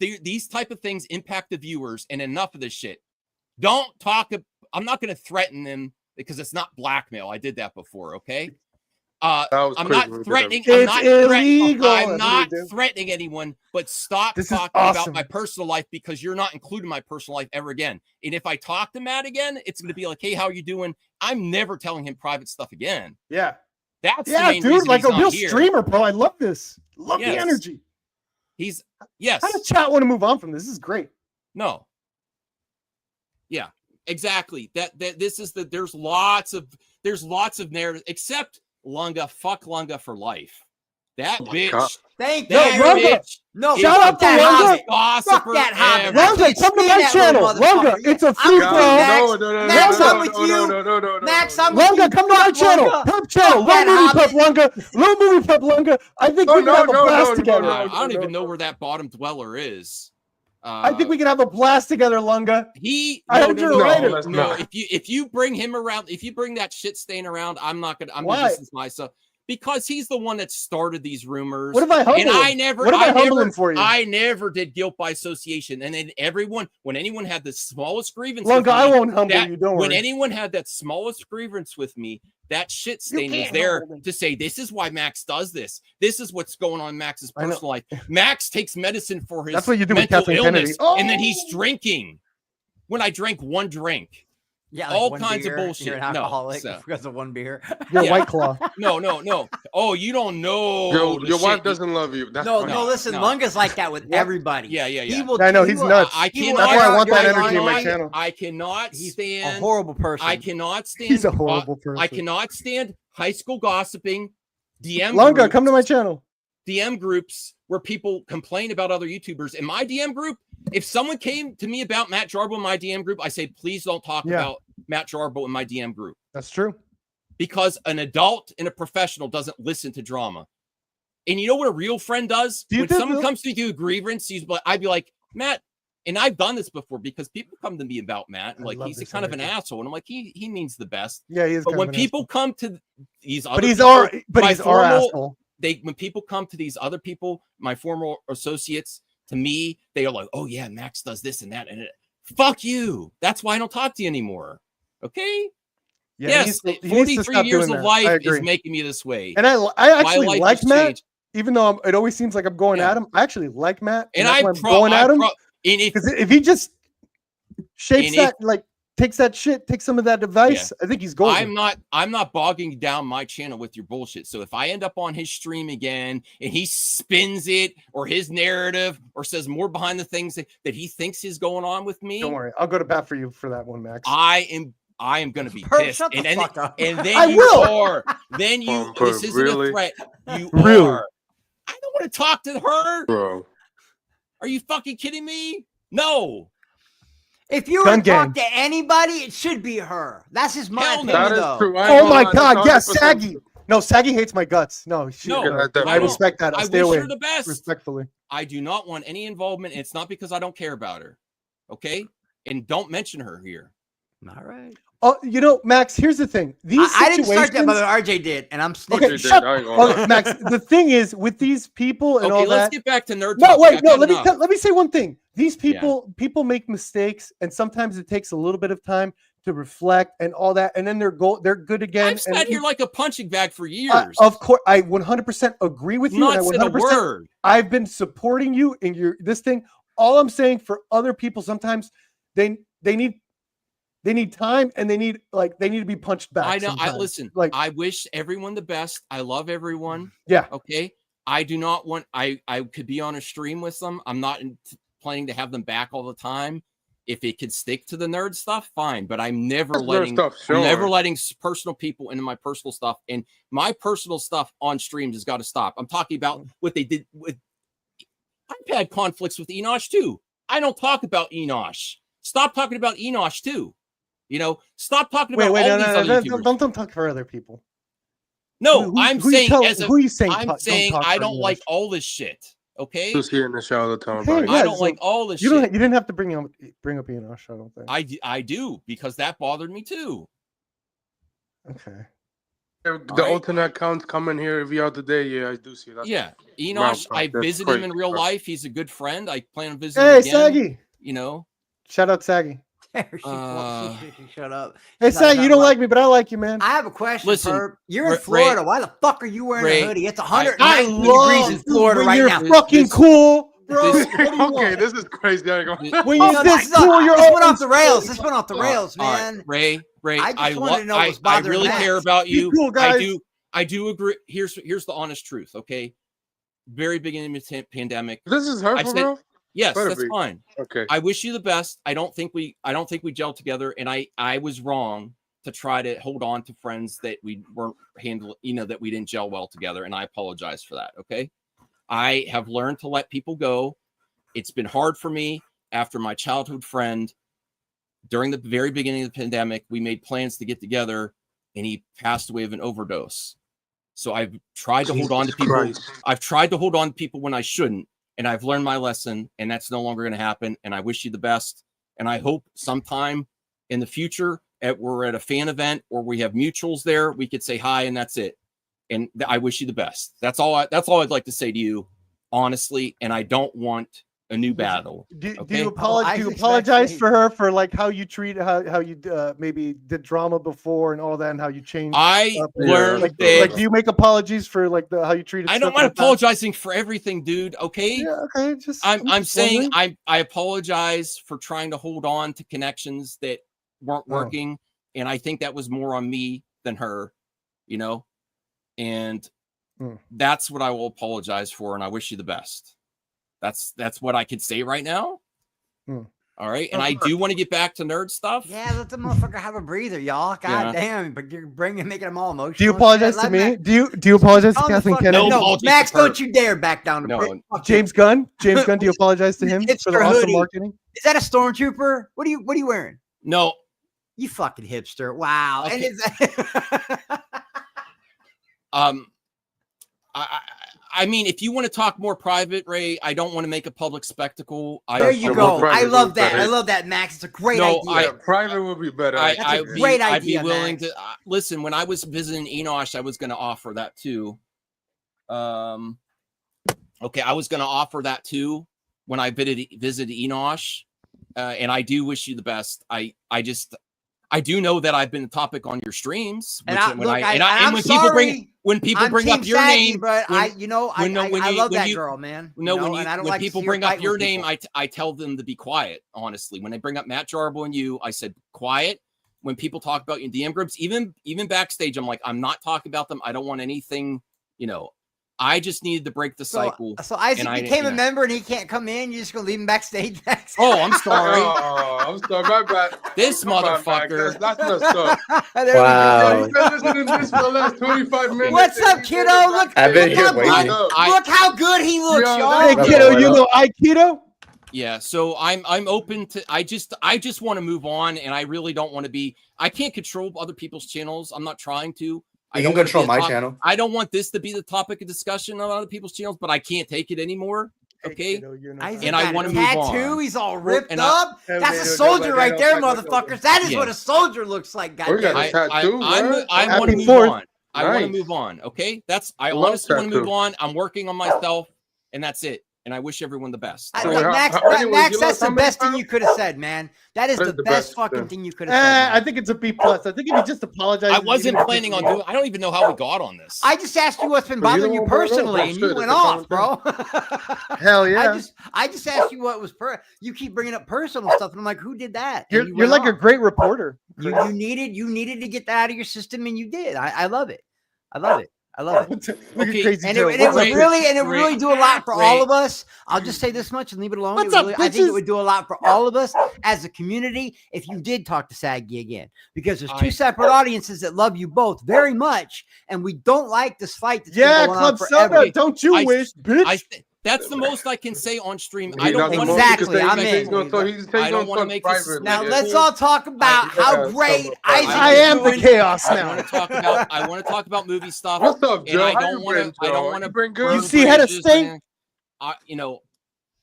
these type of things impact the viewers, and enough of this shit. Don't talk. I'm not going to threaten them because it's not blackmail. I did that before. Okay. was I'm crazy not when we did threatening. that. I'm It's not illegal. I'm That's not what we do. threatening anyone. But stop This is talking awesome. about my personal life because you're not including my personal life ever again. And if I talk to Matt again, it's going to be like, "Hey, how are you doing?" I'm never telling him private stuff again. Yeah. That's the Yeah, main dude, reason like he's a not real here. streamer, bro. I love this. Love the Yes. energy. Yes. How does chat want to move on from this? This is great. No. Yeah, exactly. This is there's lots of narrative except Lunga. Fuck Lunga for life. That bitch. God. Thank you. That Lunga. bitch. No, is Shout the out to biggest Lunga. gossiper Fuck that hobbit. ever. Lunga, can't come to stand my that channel. little motherfucker. Lunga, it's a I'm free with for you, all. Max. No, Max, I'm no, with no, you. no. Max, I'm with Lunga, you. come to my Fuck channel. Lunga. Perp channel. Fuck that Little movie hobbit. pup Lunga. Little movie pup Lunga. I think we can have a blast together. I don't even know where that bottom dweller is. I think we can have a blast together, Lunga. I heard you're a writer. let's No, not. if you bring him around, if you bring that shit stain around, I'm not gonna. I'm Why? gonna distance myself because he's the one that started these rumors. What if I humble And him? I never. What if I humble never, him for you? I never did guilt by association. And then when anyone had the smallest grievance, Lunga, with me, I won't humble that- you. Don't when worry. anyone had that smallest grievance with me, that shit stain was can't there humble me. to say, this is why Max does this. This is what's going on in Max's I know. personal life. Max takes medicine for his That's what you do with mental Kathleen illness, Kennedy. and then he's Oh! drinking. When I drank one drink. Yeah, all one kinds of beer. bullshit. You're an No, alcoholic so- because of one beer. You're Yeah. a White Claw. No. Oh, you don't know. the Your wife shit. doesn't love you. That's No, fine. no, listen, no. Lunga's like that with everybody. Yeah. He will, I know, he he's will- nuts. I he will cannot. That's why I want that air out energy in my your channel. I cannot He's stand. a horrible person. I cannot stand. He's a horrible person. I cannot stand high school gossiping. DM Lunga, groups, come to my channel. DM groups where people complain about other YouTubers. In my DM group, if someone came to me about Matt Jarbo in my DM group, I say, please don't talk Yeah. about Matt Jarbo in my DM group. That's true. Because an adult and a professional doesn't listen to drama. And you know what a real friend does? Do you When think someone they'll- comes to do a grievance, I'd be like, Matt, and I've done this before because people come to me about Matt, and I like love he's this kind of an energy. asshole. And I'm like, he means the best. Yeah, he is. But kind when of an people asshole. come to these other But he's people, our. But my he's our formal- asshole. when people come to these other people, my former associates, to me, they are like, oh yeah, Max does this and that, and fuck you. That's why I don't talk to you anymore. Okay. Yeah, yes, he needs to 43 stop years doing of that. I life agree. is making me this way. And I My actually life like has Matt, changed. even though it always seems like I'm going at him. I actually like Matt, And that's I why I'm going at him. Because if he just shapes that, like takes that shit, takes some of that advice, I think he's golden. I'm not bogging down my channel with your bullshit. So if I end up on his stream again and he spins it or his narrative or says more behind the things that he thinks is going on with me, Don't worry, I'll go to bat for you for that one, Max. I am going to be Perp, pissed. shut the fuck up. And then I you will. are. Then you. This isn't really? a threat. You Really? are. I don't want to talk to her. Bro. Are you fucking kidding me? No. If you were Gun to talk gang. to anybody, it should be her. That's just my Hell no. opinion, That is though. true. I ain't Oh my gonna lie, God, that's yes, 100% Saggy. No, Saggy hates my guts. No, No, I I respect that. I'll I stay wish away. her the best. Respectfully. I do not want any involvement. And it's not because I don't care about her. Okay. And don't mention her here. All right. Oh, you know, Max, here's the thing. These I didn't start that, situations- brother. RJ did, and I'm Okay, snitching. shut I ain't gonna okay, lie. Max. The thing is, with these people and Okay, all let's that. get back to nerd No, talk. wait, I've no. had Let enough. me say one thing. These people make mistakes, and sometimes it takes a little bit of time to reflect and all that, and then they're good again. I've sat here like a punching bag for years. Of course, I 100% agree with you. Not and I said a 100%, word. I've been supporting you in this thing. All I'm saying for other people, sometimes they need time and they need to be punched back. I know. sometimes. Listen. Like I wish everyone the best. I love everyone. Yeah. Okay. I do not want. I could be on a stream with them. I'm not planning to have them back all the time. If it could stick to the nerd stuff, fine. But I'm never That's nerd letting stuff, sure. I'm never letting personal people into my personal stuff. And my personal stuff on streams has got to stop. I'm talking about what they did with. I've had conflicts with Enosh too. I don't talk about Enosh. Stop talking about Enosh too. You know, stop talking about all these other YouTubers. Don't talk for other people. No, I'm saying who are you saying? I'm saying I don't like all this shit. Okay, Who's here in the show all the time? Okay, buddy? I yeah, don't so like all this You shit. didn't have to bring up Enosh. I don't think. I do because that bothered me too. Okay. The alternate accounts come in here every other day. Yeah, I do see that. Yeah, Enosh. I That's visited him in crazy, real bro. life. He's a good friend. I plan on visiting Hey, again. Saggy. You know, Shout out Saggy. Shut up. Hey, She's not Saggy, you talking don't about- like me, but I like you, man. I have a question, Listen, Perp. You're in Ray- Florida. Why the fuck are you wearing Ray, a hoodie? It's I 119 love degrees in Florida when right you're now. fucking This- cool, bro. this- What do you Okay, want? this is crazy. I ain't gonna- When Oh, you're this this cool, you're went always off the rails. cool. This went off the rails, all right, man. Ray. I just wanted to know what's I bothering really Max. care about Be you. cool, guys. I do agree. Here's the honest truth. Okay, very beginning of the pandemic. This is hurtful, said- bro. Yes, Better that's be. fine. Okay. I wish you the best. I don't think we gelled together, and I was wrong to try to hold on to friends that we weren't handling, that we didn't gel well together, and I apologize for that. Okay, I have learned to let people go. It's been hard for me after my childhood friend. During the very beginning of the pandemic, we made plans to get together, and he passed away of an overdose. So I've tried to hold on to Jesus people. Christ. I've tried to hold on to people when I shouldn't. And I've learned my lesson, and that's no longer going to happen. And I wish you the best. And I hope sometime in the future, we're at a fan event or we have mutuals there, we could say hi, and that's it. And I wish you the best. That's all I'd like to say to you, honestly. And I don't want a new battle. Do Okay? you I apologize expect- for her for like how you treat how you maybe did drama before and all that and how you changed? I up? learned like, that like do you make apologies for like how you treated? I don't stuff want in the past? apologizing for everything, dude. Okay. Yeah, okay. Just I'm just saying wondering. I apologize for trying to hold on to connections that weren't Oh. working. And I think that was more on me than her, and Mm. that's what I will apologize for. And I wish you the best. That's what I could say right now. Mm. All right. And I do want to get back to nerd stuff. Yeah, let the motherfucker have a breather, y'all. God Yeah. damn, but you're making them all emotional. Do you and apologize shit. to Let me? Max- Do you apologize to Calm the Kathleen fuck Kennedy? down. No No, apologies Max, to her. don't you dare back down to No. Brit. Fuck James Gunn? James Gunn, do you apologize to him It's for the your awesome hoodie. marketing? Is that a stormtrooper? What are you wearing? No. You fucking hipster. Wow. And Okay. is that I mean, if you want to talk more private, Ray, I don't want to make a public spectacle. There you the go. private I love that. better. I love that, Max. It's a great No, idea. Yeah, private would be better. That's a actually. great I'd be idea, willing Max. to listen. When I was visiting Enosh, I was going to offer that too. Okay, I was going to offer that too when I visited Enosh, and I do wish you the best. I do know that I've been a topic on your streams, And which, I'm when sorry, people bring Team up your Saggy, name, but when- I love that girl, man. When people bring up your name, I tell them to be quiet. Honestly, when they bring up Matt Jarbo and you, I said quiet. When people talk about you in DM groups, even backstage, I'm like, I'm not talking about them. I don't want anything, I just needed to break the cycle. So Isaac became a member and he can't come in. You're just gonna leave him backstage. Oh, I'm sorry. I'm sorry. My bad. This My bad, motherfucker. That's messed up. Wow. You've been listening to this for the last 25 minutes. What's up, kiddo? Look how good he looks, y'all. Hey, kiddo, you know Aikido? Yeah, so I'm open to. I just want to move on, and I really don't want to be. I can't control other people's channels. I'm not trying to. You can control my channel. I don't want this to be the topic of discussion on other people's channels, but I can't take it anymore. Okay, Isaac and I want to move on. He's all ripped up. That's a soldier right there, motherfuckers. That is what a soldier looks like. We got a tattoo. I want to move on. I want to move on. Okay, I honestly want to move on. I'm working on myself, and that's it. And I wish everyone the best. Max, that's the best thing you could have said, man. That is the best fucking thing you could have said. I think it's a B+. I think if you just apologize. I wasn't planning on doing. I don't even know how we got on this. I just asked you what's been bothering you personally, and you went off, bro. Hell yeah! I just asked you what was You keep bringing up personal stuff, and I'm like, who did that? You're like a great reporter. You needed to get that out of your system, and you did. I love it. I love it. I love it. Okay. And it would really do a lot for all of us. I'll just say this much and leave it alone. I think it would do a lot for all of us as a community if you did talk to Saggy again, because there's two separate audiences that love you both very much, and we don't like this fight. Yeah, Club Soda, don't you wish, bitch? That's the most I can say on stream. I don't want to make this. Now let's all talk about how great Isaac I am the chaos now. I want to talk about movie stuff. What's up, Joe? And I don't want to bring You see Head of State?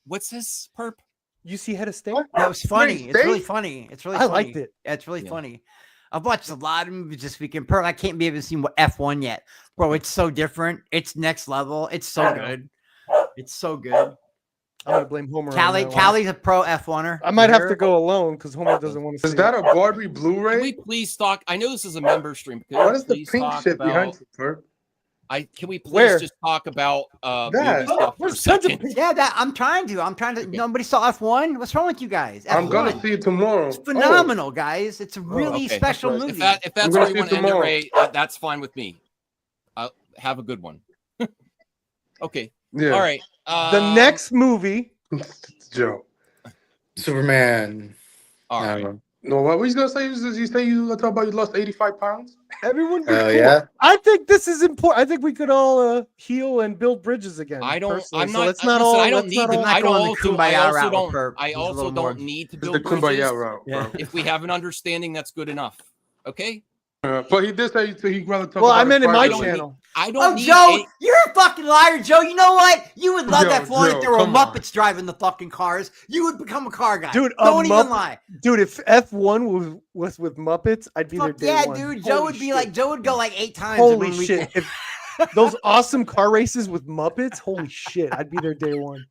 What's this, Perp? You see Head of State? That was funny. It's really funny. I liked it. It's really funny. I've watched a lot of movies this weekend. Perp, I can't be able to see what F1 yet, bro. It's so different. It's next level. It's so good. It's so good. I'm gonna blame Homer. Callie's a pro F1er. I might have to go alone because Homer doesn't want to. Is that a Barbie Blu-ray? Can we please talk? I know this is a member stream. What is the pink shit behind you, Perp? Can we please just talk about movie stuff for a second? I'm trying to. Nobody saw F1. What's wrong with you guys? F1. I'm gonna see it tomorrow. It's phenomenal, guys. It's a really special movie. If that's where you want to end it, Ray, that's fine with me. Have a good one. Okay. Yeah. All right. The next movie, Joe. Superman. All right. No, what were you gonna say? You say you talk about you lost 85 pounds? everyone. Yeah. I think this is important. I think we could all heal and build bridges again. I don't. personally. I'm So not. let's not listen, all. I don't let's need not to. all- I going the also kumbaya route with don't. Perp. I He's a also little more- don't need to It's the build kumbaya bridges. route. Yeah. Bro. If we have an understanding, that's good enough. Okay. But he did say he'd rather talk Well, about I meant in my privately. channel. I don't. Oh, need Joe, any- you're a fucking liar, Joe. You know what? You would love Yo, that floor if Joe, there were come on. Muppets driving the fucking cars. You would become a car guy. Dude, don't even lie. Dude, if F1 was with Muppets, I'd be Fuck there day one. dude. Joe Holy would be shit. like, Joe would go like 8 times. Holy when we- shit. If those awesome car races with Muppets, holy shit. I'd be there day one.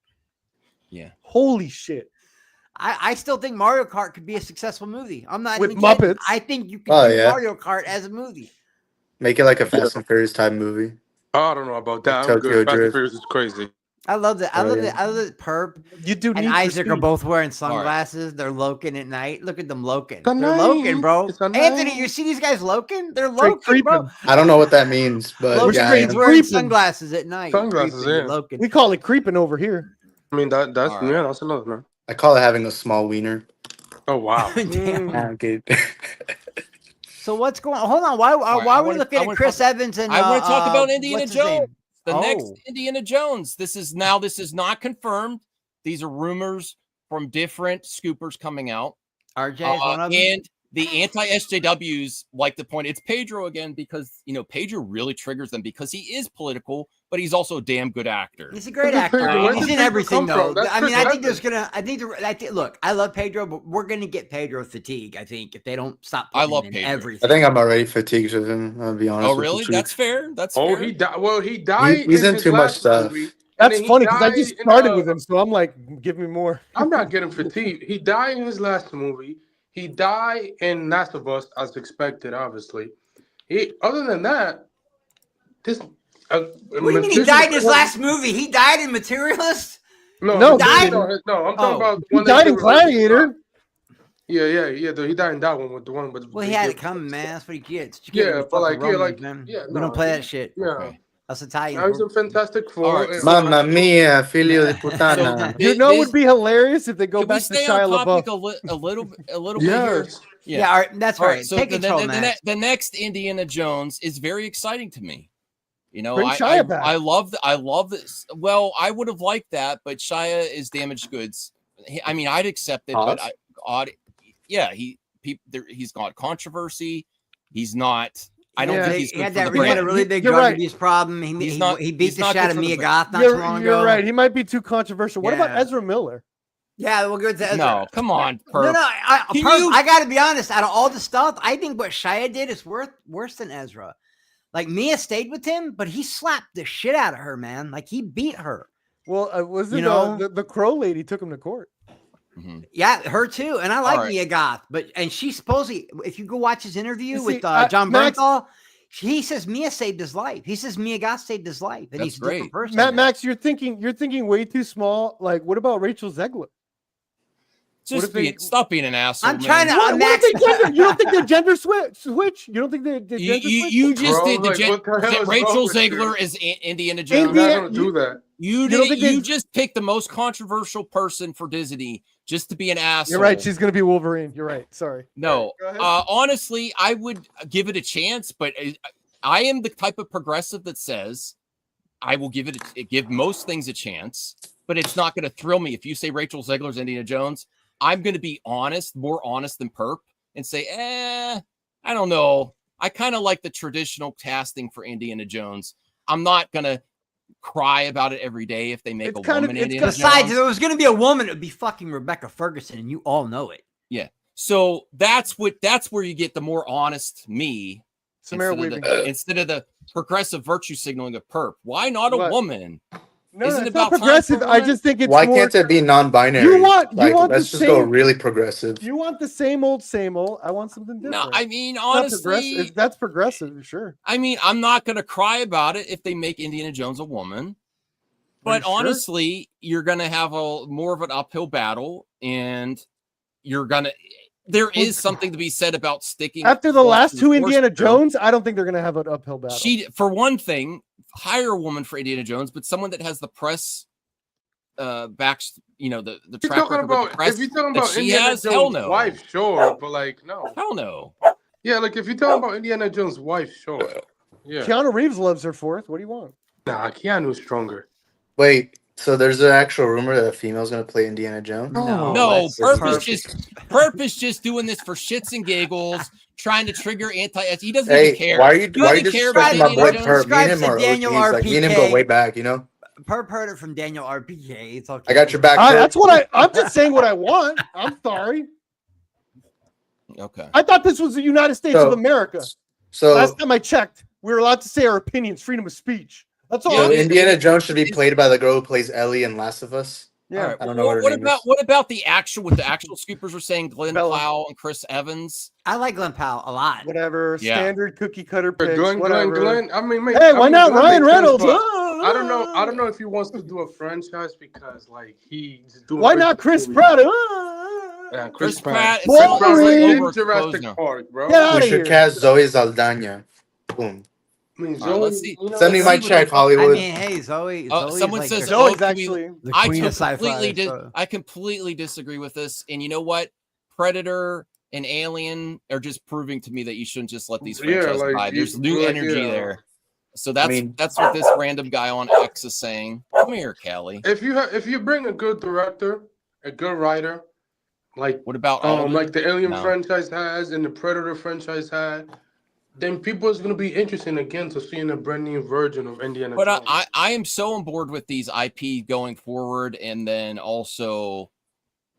Yeah. Holy shit. I still think Mario Kart could be a successful movie. I'm not With even kidding. Muppets? I think you can do yeah. Mario Kart as a movie. Make it like a Fast and Furious type movie. I don't know about that. I'm Tokyo good. Fast and Drift. Furious is crazy. I love that. I Oh, love yeah. that. I love that. Perp You do and Need for Isaac are Speed. both wearing sunglasses. They're loking at night. Look at them loking. a They're night. loking, bro. It's a Anthony, night. you see these guys loking? They're Straight loking, bro. creeping. I don't know what that means, but Loking yeah, I means am. wearing Creeping. sunglasses at night. Sunglasses, Creeping, yeah. Loking. We call it creeping over here. I mean that's All right. yeah, that's another man. I call it having a small wiener. Oh wow. Damn. Nah, I'm kidding. So what's going on? Hold on. Why right, are I we wanna- looking I at wanna Chris talk- Evans and I want to talk about Indiana what's his name? Jones. The next Oh. Indiana Jones. This is not confirmed. These are rumors from different scoopers coming out. RJ is one of them. And the anti-SJWs like to point it's Pedro again because Pedro really triggers them because he is political, but he's also a damn good actor. He's a great actor. He's in everything though. I mean, I think there's gonna. I think look, I love Pedro, but we're gonna get Pedro fatigue. I think if they don't stop. I love Pedro. Everything. I think I'm already fatigued with him. I'll be honest. Oh, really? That's fair. That's Oh, fair. he died. Well, he died. He's in his too much last stuff. movie, and That's then he funny because I died just in, started with him, so I'm like, give me more. I'm not getting fatigued. He died in his last movie. He died in Last of Us, as expected, obviously. Other than that, this. What do you mean he died in his last movie? He died in Materialist? No, No, I'm talking about He one died in Gladiator. Yeah. He died in that one with the one with. Well, he had it coming, man. That's what he gets. Yeah, but like, man. yeah, We don't play that shit. Yeah. Okay. Us Italians. I was in Fantastic Four. All right, Mamma mia, figlio di puttana. You know, it would be hilarious if they go Can we back to stay Shia on topic LaBeouf. a little bit here? Yes. Yeah, all right, that's All right. So Take control, man. the next Indiana Jones is very exciting to me. Bring Shia back. I love this. Well, I would have liked that, but Shia is damaged goods. I mean, I'd accept it, but he's got controversy. He's not. I don't think he's good had for the he had a brand. really big You're drug right. abuse problem. He beat the shit out of Mia Goth not too long ago. You're right. He might be too controversial. What about Yeah. Ezra Miller? Yeah, we'll go to Ezra. No, come on, No, Perp. I got to be honest. Out of all the stuff, I think what Shia did is worse than Ezra. Like Mia stayed with him, but he slapped the shit out of her, man. Like he beat her. Well, wasn't You know? the Crow lady took him to court? Mm-hmm. Yeah, her too. And I like All right. Mia Goth, and she supposedly, if you go watch his interview You see, with John Max- Bernthal, he says Mia saved his life. He says Mia Goth saved his life, and That's he's a different great. person. now. Max, you're thinking way too small. Like, what about Rachel Zegler? Just if they- stop being an asshole. I'm man. trying to. What Max, if they gender? You don't think they're gender switch? You don't think they're gender switch? You just Bro, did the like, what the hell is wrong Rachel with you? Zegler is Indiana I'm Jones. not gonna do that. You don't think they- just picked the most controversial person for Disney just to be an asshole. You're right. She's gonna be Wolverine. You're right. Sorry. No, Go ahead. honestly, I would give it a chance, but I am the type of progressive that says I will give most things a chance, but it's not going to thrill me if you say Rachel Zegler's Indiana Jones. I'm going to be honest, more honest than Perp, and say, I don't know. I kind of like the traditional casting for Indiana Jones. I'm not going to cry about it every day if they make It's a kind of- woman it's Indiana besides, if Jones. there was going to be a woman, it would be fucking Rebecca Ferguson, and you all know it. Yeah. So that's where you get the more honest me Samara Weaving. instead of the progressive virtue signaling of Perp. Why not a What? woman? No, Isn't it's it not about time progressive. for I women? just think it's Why more. can't it be non-binary? You want let's the just go same- really progressive. You want the same old, same old. I want something different. No, I mean, It's not honestly, progressive. That's progressive, sure. I mean, I'm not going to cry about it if they make Indiana Jones a woman. But you sure? honestly, you're going to have more of an uphill battle, and there is something to be said about sticking. After the close last to the two force Indiana majeure. Jones, I don't think they're gonna have an uphill battle. For one thing, hire a woman for Indiana Jones, but someone that has the press backs, the If track you're talking record with the about press if you're talking that about she Indiana has, hell Jones' no. wife, sure, but like no. Hell no. Yeah, like if you're talking about Indiana Jones' wife, sure. Yeah. Keanu Reeves loves her fourth. What do you want? Nah, Keanu's stronger. Wait, so there's an actual rumor that a female's gonna play Indiana Jones? No, that's Perp is just doing this for shits and giggles, trying to trigger He doesn't Hey, even care. why are you He why are you doesn't care about disrespecting my Indiana boy Jones. Perp? Me and him Subscribe are to Daniel OGs. Like me and him go RPK. way back, you know? Perp heard it from Daniel RPK. It's okay. I got your back. Perp. That's what I'm just saying what I want. I'm sorry. Okay. I thought this was the United States So- of America. So, Last time I checked, we were allowed to say our opinions, freedom of speech. That's all. so I'm saying. Indiana Jones should be played by the girl who plays Ellie in Last of Us. Yeah. All right. I don't know what her What name about is. what about the actual scoopers were saying? Glenn Bella. Powell and Chris Evans. I like Glenn Powell a lot. Whatever. Yeah. Standard cookie cutter But picks. Glenn, whatever. I mean, Hey, why not Glenn Ryan makes sense, Reynolds? but I don't know if he wants to do a franchise because like he's doing. Why not Chris Pratt? Yeah, Chris Chris Pratt. Pratt. Wolverine. Chris Pratt's like Overexposed in Jurassic now. Park, bro. Get out We of should here. cast Zoe Saldana. Boom. I mean, All right, let's see. Send me Let's my see what check, they- I Hollywood. mean, hey, Zoe. Oh, Zoe's someone like says the, Zoe's can we- actually. the I queen of sci-fi. completely so- I completely disagree with this. And you know what? Predator and Alien are just proving to me that you shouldn't just let these Yeah, franchises like, die. There's you- new like, energy yeah. there. So that's mean- that's what this random guy on X is saying. Come here, Kelly. If you bring a good director, a good writer, like What about Alden? like the Alien No. franchise has and the Predator franchise had, then people is gonna be interested again to seeing a brand new version of Indiana But Jones. I am so on board with these IP going forward, and then also,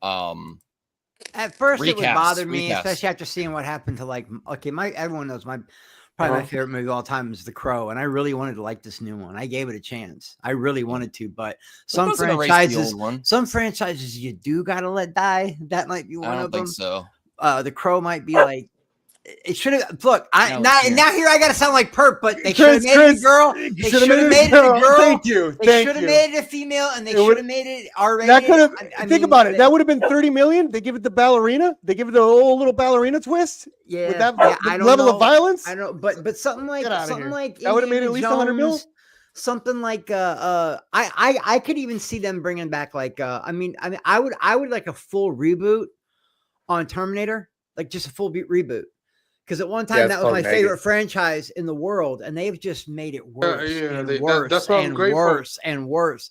At first, it would Recasts, bother me, recasts. especially after seeing what happened to everyone knows probably my favorite movie of all time is The Crow, and I really wanted to like this new one. I gave it a chance. I really wanted to, but some franchises you do gotta let die. That might be one I don't of them. think so. The Crow might be like. It should have. Look, No, now here I gotta sound like perp, but they should have made it a girl. They should have made it a girl. Thank you. They should have made it a female, and they should have made it R-rated. That could have. Think about it. That would have been 30 million. They give it the ballerina. They give it the old little ballerina twist. Yeah, with that I don't level know. of violence. I know, but something like Get outta here. that That would have made at least 100 mil. Something like I could even see them bringing back like I would like a full reboot on Terminator, like just a full reboot. Because at one time that was my favorite franchise in the world, and they've just made it worse and worse.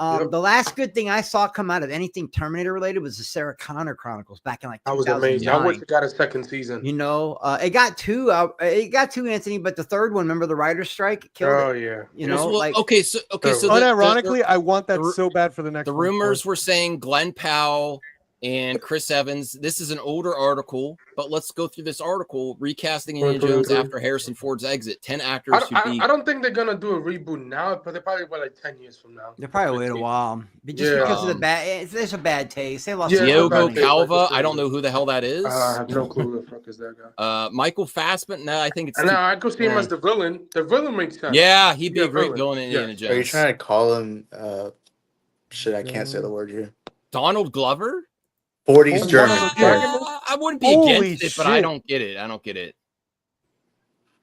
The last good thing I saw come out of anything Terminator related was the Sarah Connor Chronicles back in like 2009. That was amazing. I wish it got a second season. You know, it got two. Anthony, but the third one, remember the writer's strike? Killed it. Yeah. You know, so unironically, I want that so bad for the next. The rumors were saying Glenn Powell and Chris Evans. This is an older article, but let's go through this article. Recasting Indiana Jones after Harrison Ford's exit. 10 actors I don't think they're gonna do a reboot now, but they probably will like 10 years from now. They'll probably wait a while, because of the bad. There's a bad taste. They lost Diogo Calva. I don't know who the hell that is. I have no clue who the fuck is that guy. Michael Fassbender. No, I think it's. No, I could see him as the villain. The villain makes sense. Yeah, he'd be a great villain in Indiana Jones. Are you trying to call him? Shit, I can't say the word here. Donald Glover. 40s German. I wouldn't be against it, but I don't get it.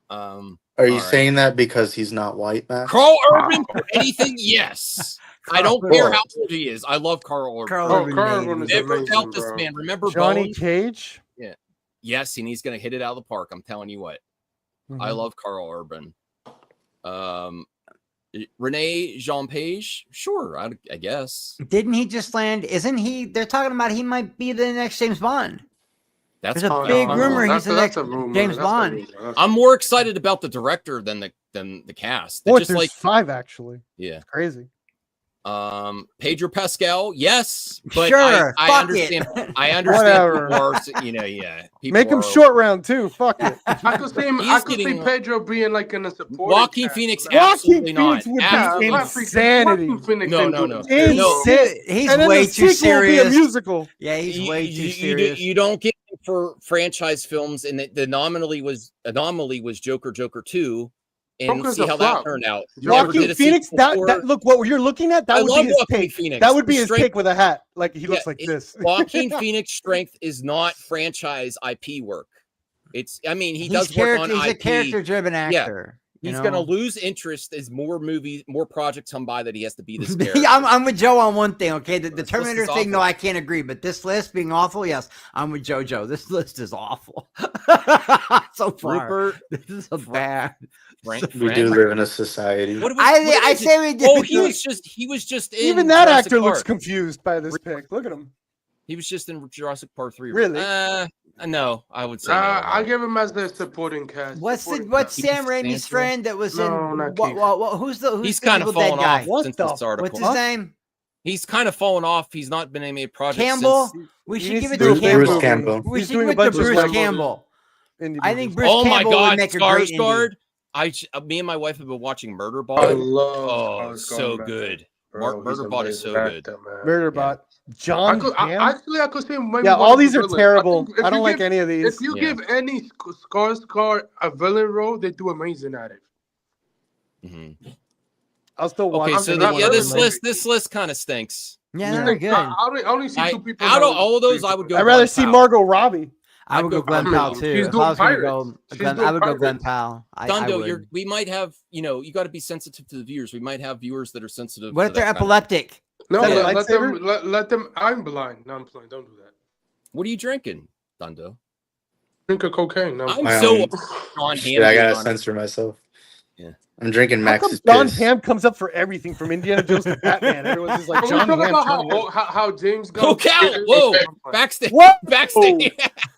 Are you saying that because he's not white, Matt? Carl Urban for anything? Yes. I don't care how old he is. I love Carl Urban. Carl Urban Never felt this man. Remember Johnny Bones? Cage? Yeah. Yes, and he's going to hit it out of the park. I'm telling you what. I love Carl Urban. Rene Jean Page, sure, I guess. Didn't he just land? Isn't he? They're talking about he might be the next James Bond. There's a big rumor he's the next James Bond. I'm more excited about the director than the cast. There's like 5 actually. Yeah, it's crazy. Pedro Pascal, yes, but sure, I understand. I understand. Make him short round too. Fuck it. I could see him. I could see Pedro being like in a support. Joaquin Phoenix, absolutely not. Would be insanity. No. He's way too serious. Be a musical. Yeah, he's way too serious. You don't get him for franchise films, and the anomaly was Joker 2. And see how that turned out. Joaquin Phoenix. That look what you're looking at. That would be his take. Phoenix. That would be his take with a hat. Like he looks like this. Joaquin Phoenix' strength is not franchise IP work. It's. I mean, he does work on IP. He's a character-driven actor. He's going to lose interest as more projects come by that he has to be this character. I'm with Joe on one thing, okay? The Terminator thing, no, I can't agree. But this list being awful, yes, I'm with Joe. This list is awful. So far, Rupert, this is a bad. We do live in a society. I say we do. Oh, he was just in even that Jurassic actor Park. looks confused by this pick. Look at him. He was just in Jurassic Park 3. Really? No, I would say no. I give him as the supporting cast. What's Sam Raimi's friend that was in? Who's he's kind of fallen off since the this article. What's his name? He's kind of fallen off. He's not been in a project. Campbell. Since... We should give it to Bruce Campbell. We should give it to Bruce Campbell. I think Bruce Campbell would make a great Skarsgård. Me and my wife have been watching Murderbot. I love so good. Murderbot is so good. Murderbot. John. I could say him. Yeah, all these are terrible. I don't like any of these. If you give any Skarsgård a villain role, they do amazing at it. Mm-hmm. I'll still watch. Okay, so this list kind of stinks. Yeah, they're good. I only see 2 people. Out of all of those, I would go. I'd rather see Margot Robbie. I would go Glenn Powell too. I would go Glenn Powell. Dundo, we might have, you got to be sensitive to the viewers. We might have viewers that are sensitive. What if they're epileptic? No, let them. I'm blind. No, I'm blind. Don't do that. What are you drinking, Dundo? Drink a cocaine. No, I'm so on him. I gotta censor myself. Yeah. I'm drinking How come Max's John piss. Hamm comes up for everything from Indiana Jones to Batman? Everyone's just like Are we John talking Hamm. about John Hamm. how James Gunn? Oh, Cal! Whoa! Backstage! What? Backstage!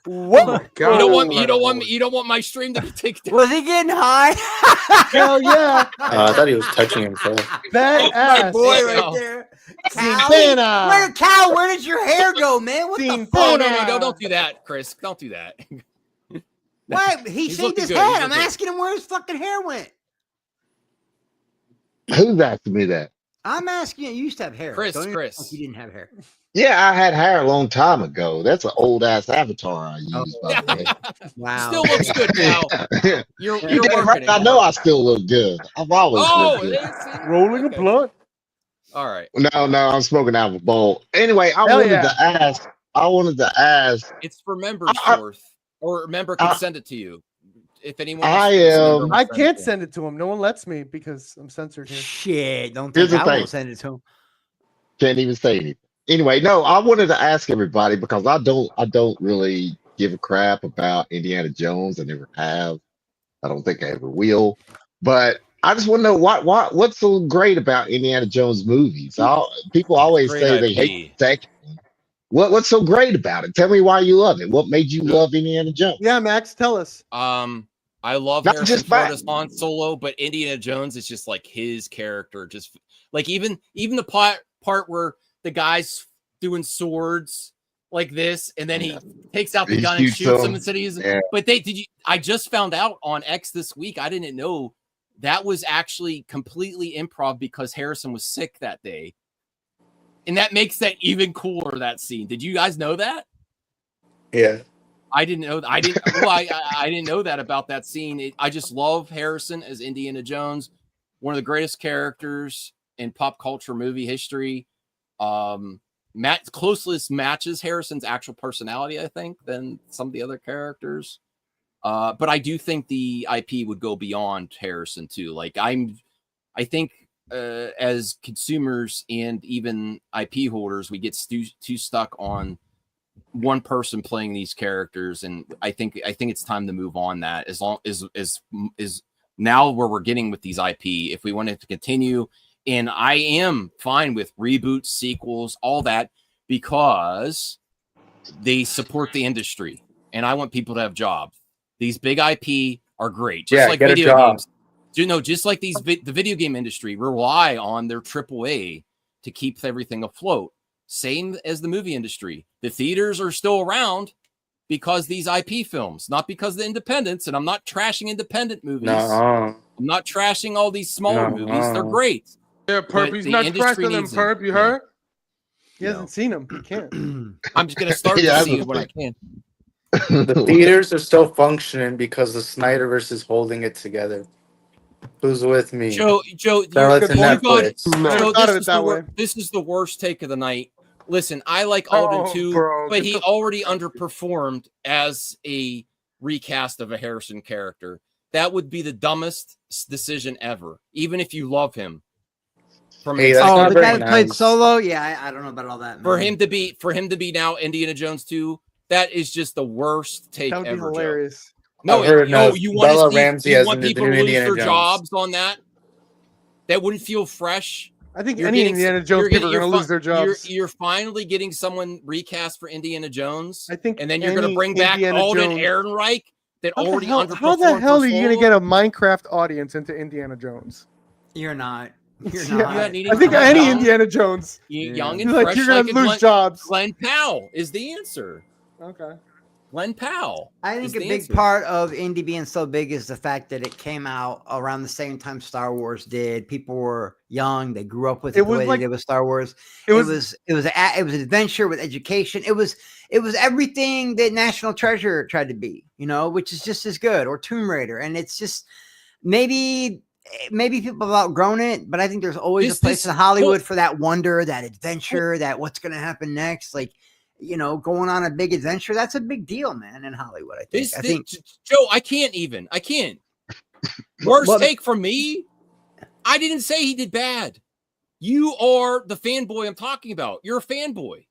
What? You don't want my stream to get taken down. Was he getting high? Hell yeah! I thought he was touching himself. Badass. My boy Hey, right Cal. there. Santana. Cal, where did your hair go, man? What the Santana. fuck? No, don't do that, Chris. Don't do that. What? He He's shaved looking his good. head. He's I'm looking asking him where his fucking hair went. Who's asking me that? I'm asking you. You used to have hair. Chris, Don't you Chris. know if you didn't have hair. Yeah, I had hair a long time ago. That's an old ass avatar I used. By the way. Wow. Still looks good, Cal. You're You damn working right, it. I know I still look good. I've always looked good. Rolling a blunt. All right. No, I'm smoking out of a bowl. Anyway, I Hell wanted yeah. to ask. It's for members worth, or a member can send it to you. If anyone, I wants to am. I can't send it to him. No one lets me because I'm censored here. Shit, don't Here's think the I thing. will send it to him. Can't even say anything. Anyway, no, I wanted to ask everybody because I don't really give a crap about Indiana Jones. I never have. I don't think I ever will. But I just want to know what's so great about Indiana Jones movies. People always Great say they IP. hate the second one. What's so great about it? Tell me why you love it. What made you love Indiana Jones? Yeah, Max, tell us. I love Not Harrison just Ford Bat- as Han Solo, but Indiana Jones is just like his character. Just like even the part where the guy's doing swords like this, and then he takes out the He gun and shoots shoots them. him instead of using. Yeah. But I just found out on X this week. I didn't know that was actually completely improv because Harrison was sick that day, and that makes that even cooler. That scene. Did you guys know that? Yeah. I didn't know. I didn't know that about that scene. I just love Harrison as Indiana Jones, one of the greatest characters in pop culture movie history. Closest matches Harrison's actual personality, I think, than some of the other characters. But I do think the IP would go beyond Harrison too. Like I think as consumers and even IP holders, we get too stuck on one person playing these characters, and I think it's time to move on that. As long as now where we're getting with these IP, if we want it to continue, and I am fine with reboots, sequels, all that, because they support the industry, and I want people to have jobs. These big IP are great, just like get a video job. games. Just like the video game industry rely on their AAA to keep everything afloat. Same as the movie industry. The theaters are still around because these IP films, not because of the independents. And I'm not trashing independent movies. No. I'm not trashing all these smaller movies. They're great. Yeah, But Perp. He's the not industry trashing them, needs them. Perp. You Yeah. heard? He hasn't seen him. He can't. I'm just going to start Yeah, to that's see the it when I thing. can. The theaters are still functioning because the Snyderverse is holding it together. Who's with me? Joe, Shout you're out good. to Netflix. Joe, thought of it that way. this is the worst take of the night. Listen, I like Alden too, bro, but get he the- already underperformed as a recast of a Harrison character. That would be the dumbest decision ever, even if you love him. Hey, that's Oh, not the very guy that played nice. Solo? Yeah, I don't know about all that. for man. him to be now Indiana Jones 2, that is just the worst take That would be ever. Joe. hilarious. No, I've heard enough. you want Bella to Ramsey you as want the people new to lose Indiana their Jones. jobs on that? That wouldn't feel fresh. I think You're any getting- Indiana Jones you're people are getting- going to lose their jobs. You're finally getting someone recast for Indiana Jones. I think and then you're going to any bring back Indiana Alden Jones- Ehrenreich that already underperformed. How the hell for are you going to Solo? get a Minecraft audience into Indiana Jones? You're not. You're Yeah, not. Yeah, needing I think someone any young, Indiana Jones. young and Like fresh, you're going like to lose jobs. Glenn Powell is the answer. Okay. Glenn Powell. I think is a the big answer. part of indie being so big is the fact that it came out around the same time Star Wars did. People were young; they grew up with it, It the was way like- they did with Star Wars. It It was- was an adventure with education. It was everything that National Treasure tried to be, which is just as good, or Tomb Raider. And it's just maybe people have outgrown it, but I think there's always a place in Hollywood for that wonder, that adventure, that what's going to happen next, like. Going on a big adventure, that's a big deal, man, in Hollywood. I think. Joe, I can't. Worst Well, take from me. I didn't say he did bad. You are the fanboy I'm talking about. You're a fanboy.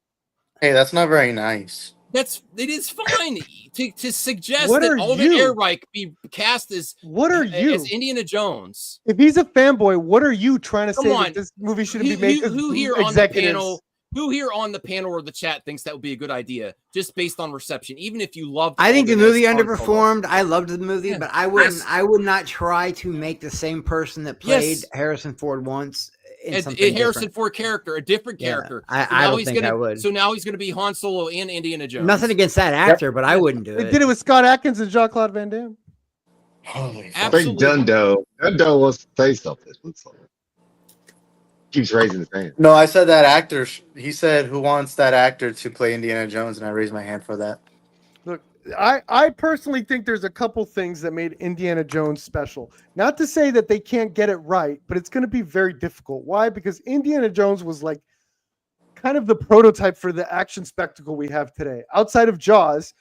Hey, that's not very nice. it is fine to suggest What that are Alden you? Ehrenreich be cast as What are you? as Indiana Jones. If he's a fanboy, what are you trying to Come say on. that this movie shouldn't be made? Who here on the panel? Who here on the panel or the chat thinks that would be a good idea, just based on reception? Even if you loved, I think the Alden movie as Han Solo. underperformed. I loved the movie, but I wouldn't. I would not try to make the same person that played Harrison Ford once in something Harrison different. Ford character, a different character. I don't think I would. So now he's gonna be Han Solo and Indiana Jones. Nothing against that actor, but I wouldn't do They it. did it with Scott Adkins and Jean-Claude Van Damme. I think Dundo wants to say something. Looks like. Keeps raising his hand. No, I said that actor. He said, "Who wants that actor to play Indiana Jones?" And I raised my hand for that. Look, I personally think there's a couple things that made Indiana Jones special. Not to say that they can't get it right, but it's going to be very difficult. Why? Because Indiana Jones was like kind of the prototype for the action spectacle we have today. Outside of Jaws,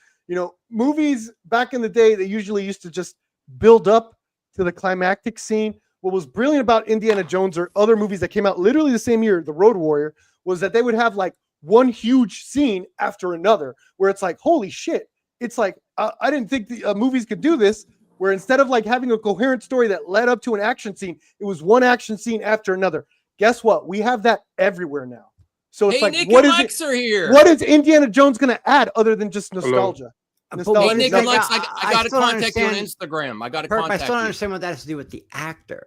movies back in the day, they usually used to just build up to the climactic scene. What was brilliant about Indiana Jones or other movies that came out literally the same year, The Road Warrior, was that they would have like one huge scene after another where it's like, holy shit. It's like, I didn't think the movies could do this, where instead of like having a coherent story that led up to an action scene, it was one action scene after another. Guess what? We have that everywhere now. So it's like, Nick what and is Lex are here. What is Indiana Jones going to add other than just nostalgia? Hey, Nick and Lex, I got to still contact you on understand- Instagram. I got to Perp, contact I still don't you. understand what that has to do with the actor.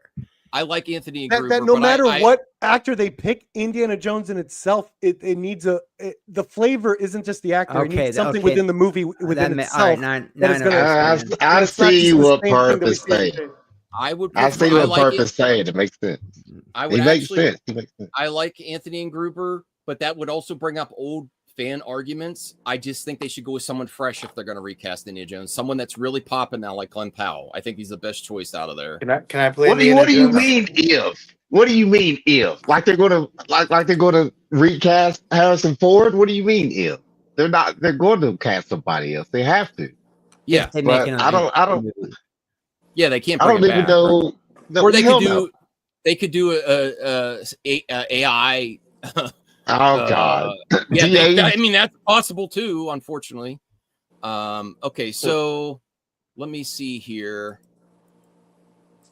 I like Anthony That Gruber, no but matter I, what actor they pick, Indiana Jones in itself, it needs the flavor isn't just the actor. It needs something within the movie within itself. All right, now that is gonna- I it's not see just the what same thing that we purpose see every saying. day. I would. I see what purpose saying. It makes sense. I would It makes actually. sense. It makes sense. I like Anthony and Gruber, but that would also bring up old fan arguments. I just think they should go with someone fresh if they're going to recast Indiana Jones. Someone that's really popping now, like Glenn Powell. I think he's the best choice out of there. Can I play? What do you mean if? What do you mean if? Like they're gonna recast Harrison Ford? What do you mean if? They're not. They're going to cast somebody else. They have to. Yeah, They but make I don't. Yeah, they can't. I Bring don't it even back. know. No, Or they hell could do. no. They could do a AI. Oh God. Yeah, DA. I mean that's possible too. Unfortunately. Okay, so let me see here.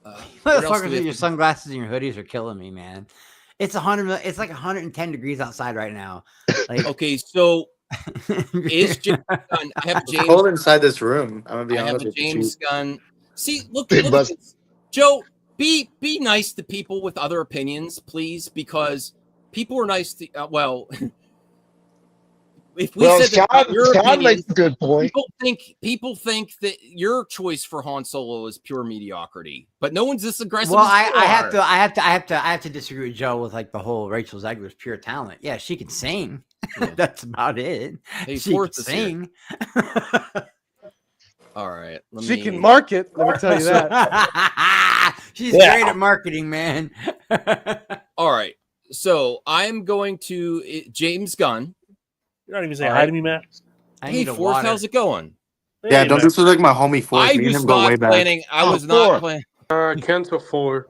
What else do Motherfuckers we with have your to- sunglasses and your hoodies are killing me, man. It's It's like 110 degrees outside right now. Like, Okay, so is James Gunn? I have It's James. cold inside this room. I'm gonna be I have honest a with you. James Gunn. See, look It at must- this. Joe. Be nice to people with other opinions, please, because people are nice to. Well, if we Well, said that your Sean opinion, makes a good point. people think that your choice for Han Solo is pure mediocrity, but no one's this aggressive. well, as you I are. have to disagree with Joe with like the whole Rachel Zegler's pure talent. Yeah, she can sing. That's about it. Hey, She can fourth is here. sing. All right, She can market. Let me tell you that. She's great at marketing, man. All right, so I'm going to James Gunn. You're not even saying All hi right. to me, Matt. Hey, Fourth, how's it going? Yeah, don't disrespect my homie Forrest. I Me and was him go way not back. planning. I was not planning. Cancel 4.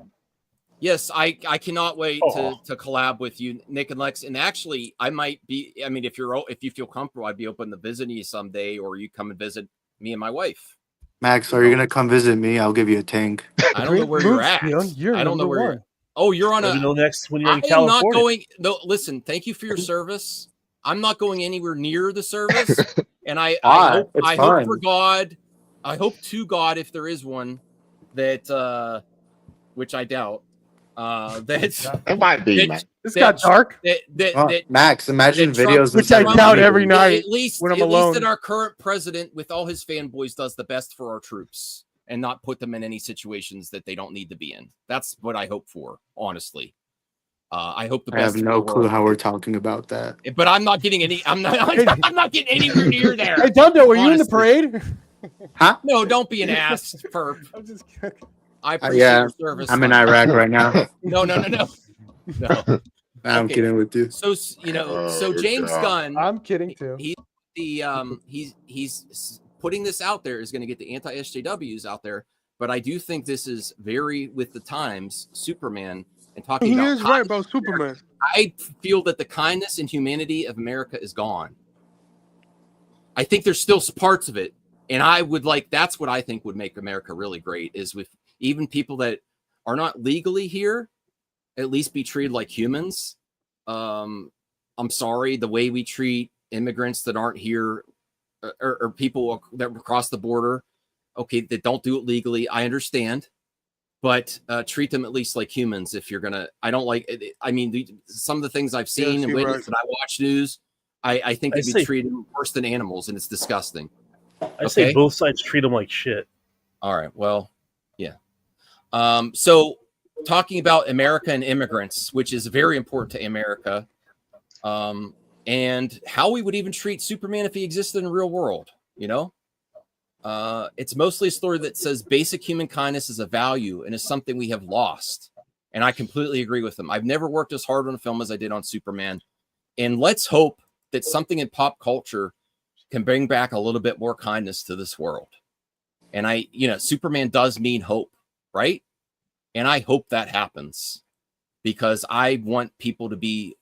Yes, I cannot wait to collab with you, Nick and Lex. And actually, I might be. I mean, if you feel comfortable, I'd be open to visiting you someday, or you come and visit me and my wife. Max, are you gonna come visit me? I'll give you a tank. I don't know where you're at. I don't know where you're. Oh, you're on Let me know next when you're in I am not California. going. No, listen. Thank you for your service. I'm not going anywhere near the service, and I hope for God. I hope to God, if there is one, that which I doubt. It might be. This got dark. Max, imagine that videos. Which I doubt every night At least, when I'm at alone. least that our current president, with all his fanboys, does the best for our troops and not put them in any situations that they don't need to be in. That's what I hope for, honestly. I hope the I best. have for no the clue world. how we're talking about that. But I'm not getting any. I'm not getting anywhere near there. Hey, Dundo, were you in the honestly. parade? Huh? No, don't be an ass, perp. I'm just kidding. I appreciate Yeah, your service. I'm in son. Iraq right now. No. I'm Okay. kidding with you. So so James Gunn. I'm kidding too. He's putting this out there is going to get the anti-SJWs out there, but I do think this is very with the times. Superman and talking He about is right about Superman. I feel that the kindness and humanity of America is gone. I think there's still parts of it. And I would like, that's what I think would make America really great, is with even people that are not legally here, at least be treated like humans. I'm sorry, the way we treat immigrants that aren't here, or people that cross the border, okay, that don't do it legally, I understand, but treat them at least like humans. If you're gonna, I don't like, I mean, some of the things I've seen and witnessed that I watch news, I think they be treated worse than animals, and it's disgusting. I say both sides treat them like shit. All right. Well, yeah. So talking about America and immigrants, which is very important to America, and how we would even treat Superman if he existed in the real world, you know? It's mostly a story that says basic human kindness is a value and is something we have lost. And I completely agree with them. I've never worked as hard on a film as I did on Superman. And let's hope that something in pop culture can bring back a little bit more kindness to this world. And Superman does mean hope, right? And I hope that happens, because I want people to be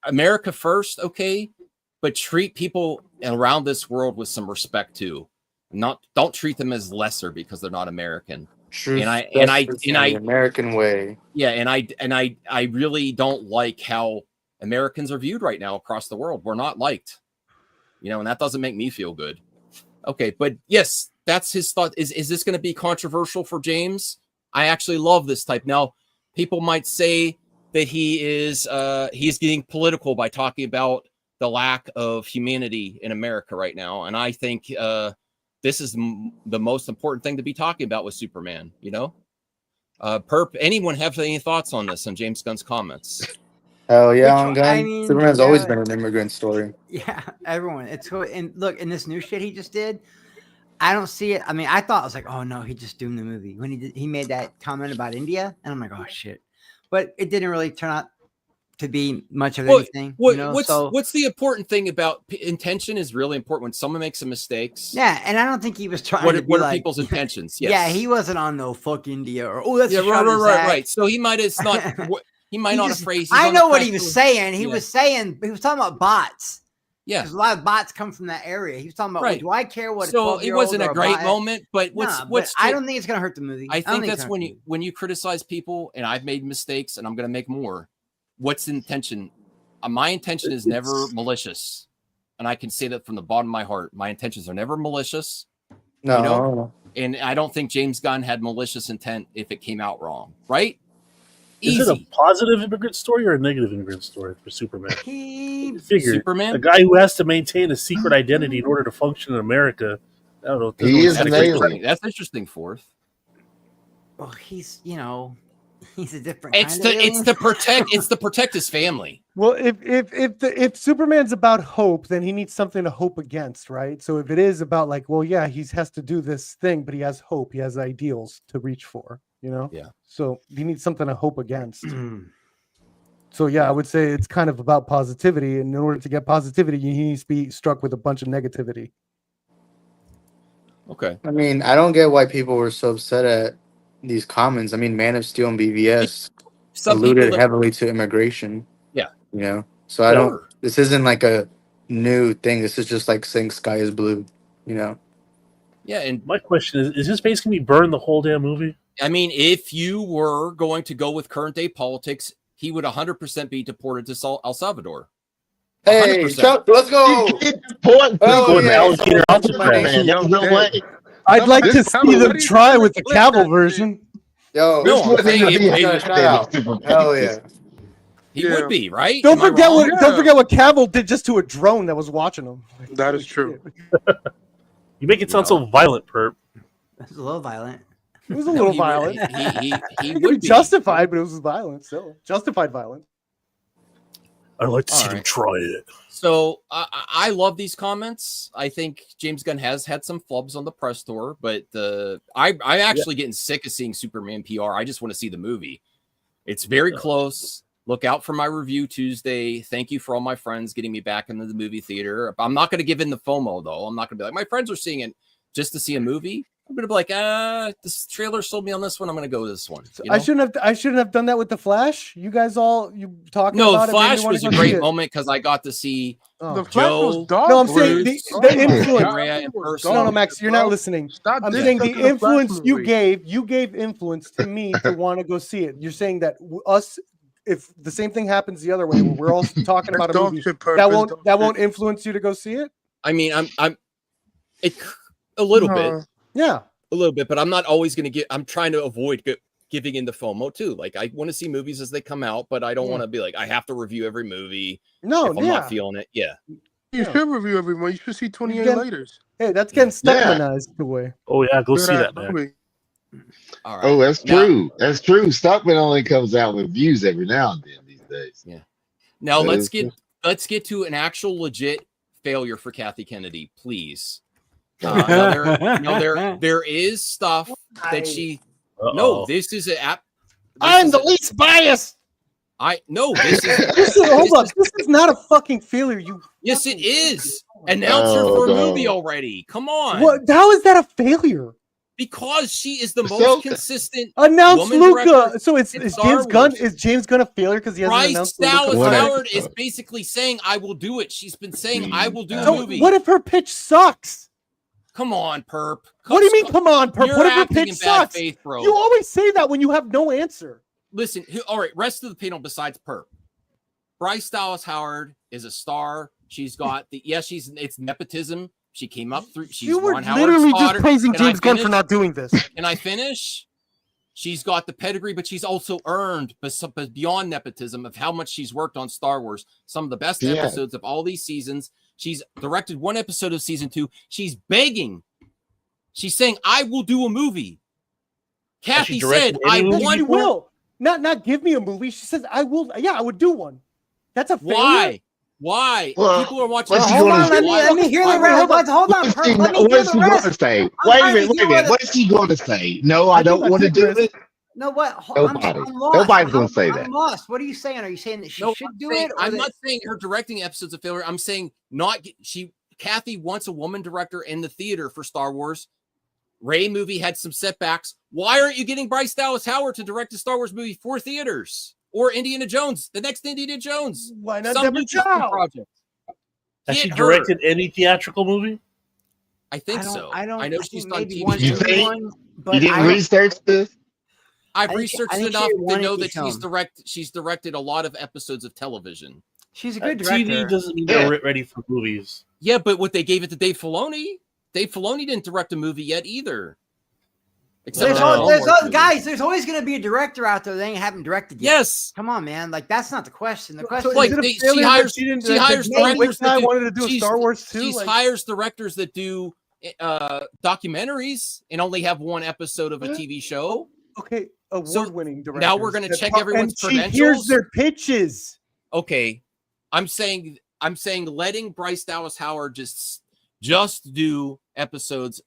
America first, okay, but treat people around this world with some respect too. Don't treat them as lesser because they're not American. True. And I American way. Yeah, and I really don't like how Americans are viewed right now across the world. We're not liked. And that doesn't make me feel good. Okay, but yes, that's his thought. Is this going to be controversial for James? I actually love this type. Now, people might say that he's getting political by talking about the lack of humanity in America right now, and I think this is the most important thing to be talking about with Superman. Perp. Anyone have any thoughts on this? On James Gunn's comments? Hell yeah, on Gunn. Superman's always been an immigrant story. Yeah, everyone. It's cool. And look, in this new shit he just did, I don't see it. I mean, I thought, I was like, oh no, he just doomed the movie when he made that comment about India, and I'm like, oh shit. But it didn't really turn out to be much of anything. What's the important thing about intention is really important when someone makes some mistakes. Yeah, and I don't think he was trying to be what are like, people's intentions? Yes. Yeah, he wasn't on no fuck India or that's right. So he might have not. He might not have phrased. I know what he was saying. He was saying he was talking about bots. Yeah, because a lot of bots come from that area. He was talking about, well, do I care what? So it wasn't a great moment, but I don't think it's gonna hurt the movie. I think that's when you criticize people, and I've made mistakes, and I'm gonna make more. What's the intention? My intention is never malicious, and I can say that from the bottom of my heart. My intentions are never malicious. No. And I don't think James Gunn had malicious intent if it came out wrong, right? Is it a positive immigrant story or a negative immigrant story for Superman? Superman, a guy who has to maintain a secret identity in order to function in America. I don't know. He is an alien. That's interesting, Fourth. Well, he's a different. It's to protect his family. Well, if Superman's about hope, then he needs something to hope against, right? So if it is about like, well, yeah, he has to do this thing, but he has hope, he has ideals to reach for, Yeah. So he needs something to hope against. So yeah, I would say it's kind of about positivity, and in order to get positivity, he needs to be struck with a bunch of negativity. Okay. I mean, I don't get why people were so upset at these comments. I mean, Man of Steel and BVS alluded heavily to immigration. Yeah. So I don't. This isn't like a new thing. This is just like saying sky is blue. Yeah, and my question is this basically burned the whole damn movie? I mean, if you were going to go with current day politics, he would 100% be deported to El Salvador. 100%. Hey, let's go. I'd like to see them try with the Cavill version. Yo, hell yeah. He would be, right? Don't forget what Cavill did just to a drone that was watching him. That is true. You make it sound so violent, Perp. It's a little violent. It was a little violent. He would would be justified, but it was violent still. Justified violence. I'd like to see them try it. So I love these comments. I think James Gunn has had some flubs on the press tour, but I'm actually getting sick of seeing Superman PR. I just want to see the movie. It's very close. Look out for my review Tuesday. Thank you for all my friends getting me back into the movie theater. I'm not going to give in the FOMO, though. I'm not going to be like, my friends are seeing it just to see a movie. I'm gonna be like, this trailer sold me on this one. I'm gonna go with this one. You know? I shouldn't have done that with the Flash. You guys you talking No, about Flash it. was a great moment because I got to see The Flash was Joe. dark. No, I'm saying the influence. Maria in person. No, Max, you're not listening. I'm saying the influence you gave influence to me to want to go see it. You're saying that if the same thing happens the other way, where we're all talking about a movie, that won't influence you to go see it. I mean, I'm a little bit. Yeah. A little bit, but I'm not always going to get. I'm trying to avoid giving into FOMO too. Like I want to see movies as they come out, but I don't want to be like I have to review every movie. No, if I'm not feeling it. Yeah, you should review everyone. You should see 28 Laters. Hey, that's getting Stuckmanized away. Oh yeah, go see that, man. All right. Oh, that's true. That's true. Stuckman only comes out with views every now and then these days. Yeah. Now let's get to an actual legit failure for Kathy Kennedy, please. There is stuff that she. No, this is an app. I'm the least biased. This is. Listen, hold on. This is not a fucking failure. Yes, it is. Announce her for a movie already. Come on. What? How is that a failure? Because she is the most consistent. Announce Luca. director So is James Gunn? Is James Gunn a failure because he hasn't Bryce announced Dallas Luca? Howard is basically saying, "I will do it." She's been saying, "I will do a So movie." what if her pitch sucks? Come on, Perp. What do you mean? Come on, Perp. You're What if her acting pitch in bad sucks? faith, bro. You always say that when you have no answer. Listen, all right, rest of the panel besides Perp. Bryce Dallas Howard is a star. She's got it's nepotism. She came up through. She's You were Ron Howard's literally just daughter. praising Can I James Gunn for finish? not doing this. Can I finish? She's got the pedigree, but she's also earned, but beyond nepotism, of how much she's worked on Star Wars. Some of the best episodes of all these seasons. She's directed one episode of season 2. She's begging. She's saying, "I will do a movie." Kathy said, "I want." She will not give me a movie. She says, "I will." Yeah, I would do one. That's a failure. Why? Why? Well, people are watching. what's Hold on, let me hear the rest. Hold on, Perp, let me hear What's the she rest. going to say? Wait a minute. What is she going to say? No, I don't want to do it. No, what? Nobody. I'm lost. Nobody's going to say that. I'm lost. What are you saying? Are you saying that she should do it? I'm not saying her directing episodes of failure. I'm saying Kathy wants a woman director in the theater for Star Wars. Rey movie had some setbacks. Why aren't you getting Bryce Dallas Howard to direct a Star Wars movie for theaters? Or Indiana Jones, the next Indiana Jones. Why not some Deborah Chow? project? Has she Get her. directed any theatrical movie? I think so. I know she's done maybe TV one shows. early one, but You didn't I don't- research this? I've I think- researched I think enough she to wanted know to that film. she's directed a lot of episodes of television. She's a good director. TV doesn't mean they're ready for movies. Yeah, but what they gave it to Dave Filoni. Dave Filoni didn't direct a movie yet either. Except There's for the there's Star Wars guys, there's always going to be a director out there they haven't directed yet. Yes. Come on, man. Like, that's not the question. The question Like, is, she hires directors that wanted to do Star Wars too. She hires directors that do documentaries and only have one episode of a TV show. Okay, award-winning director. Now we're going to check everyone's and credentials. She hears their pitches. Okay, I'm saying letting Bryce Dallas Howard just do episodes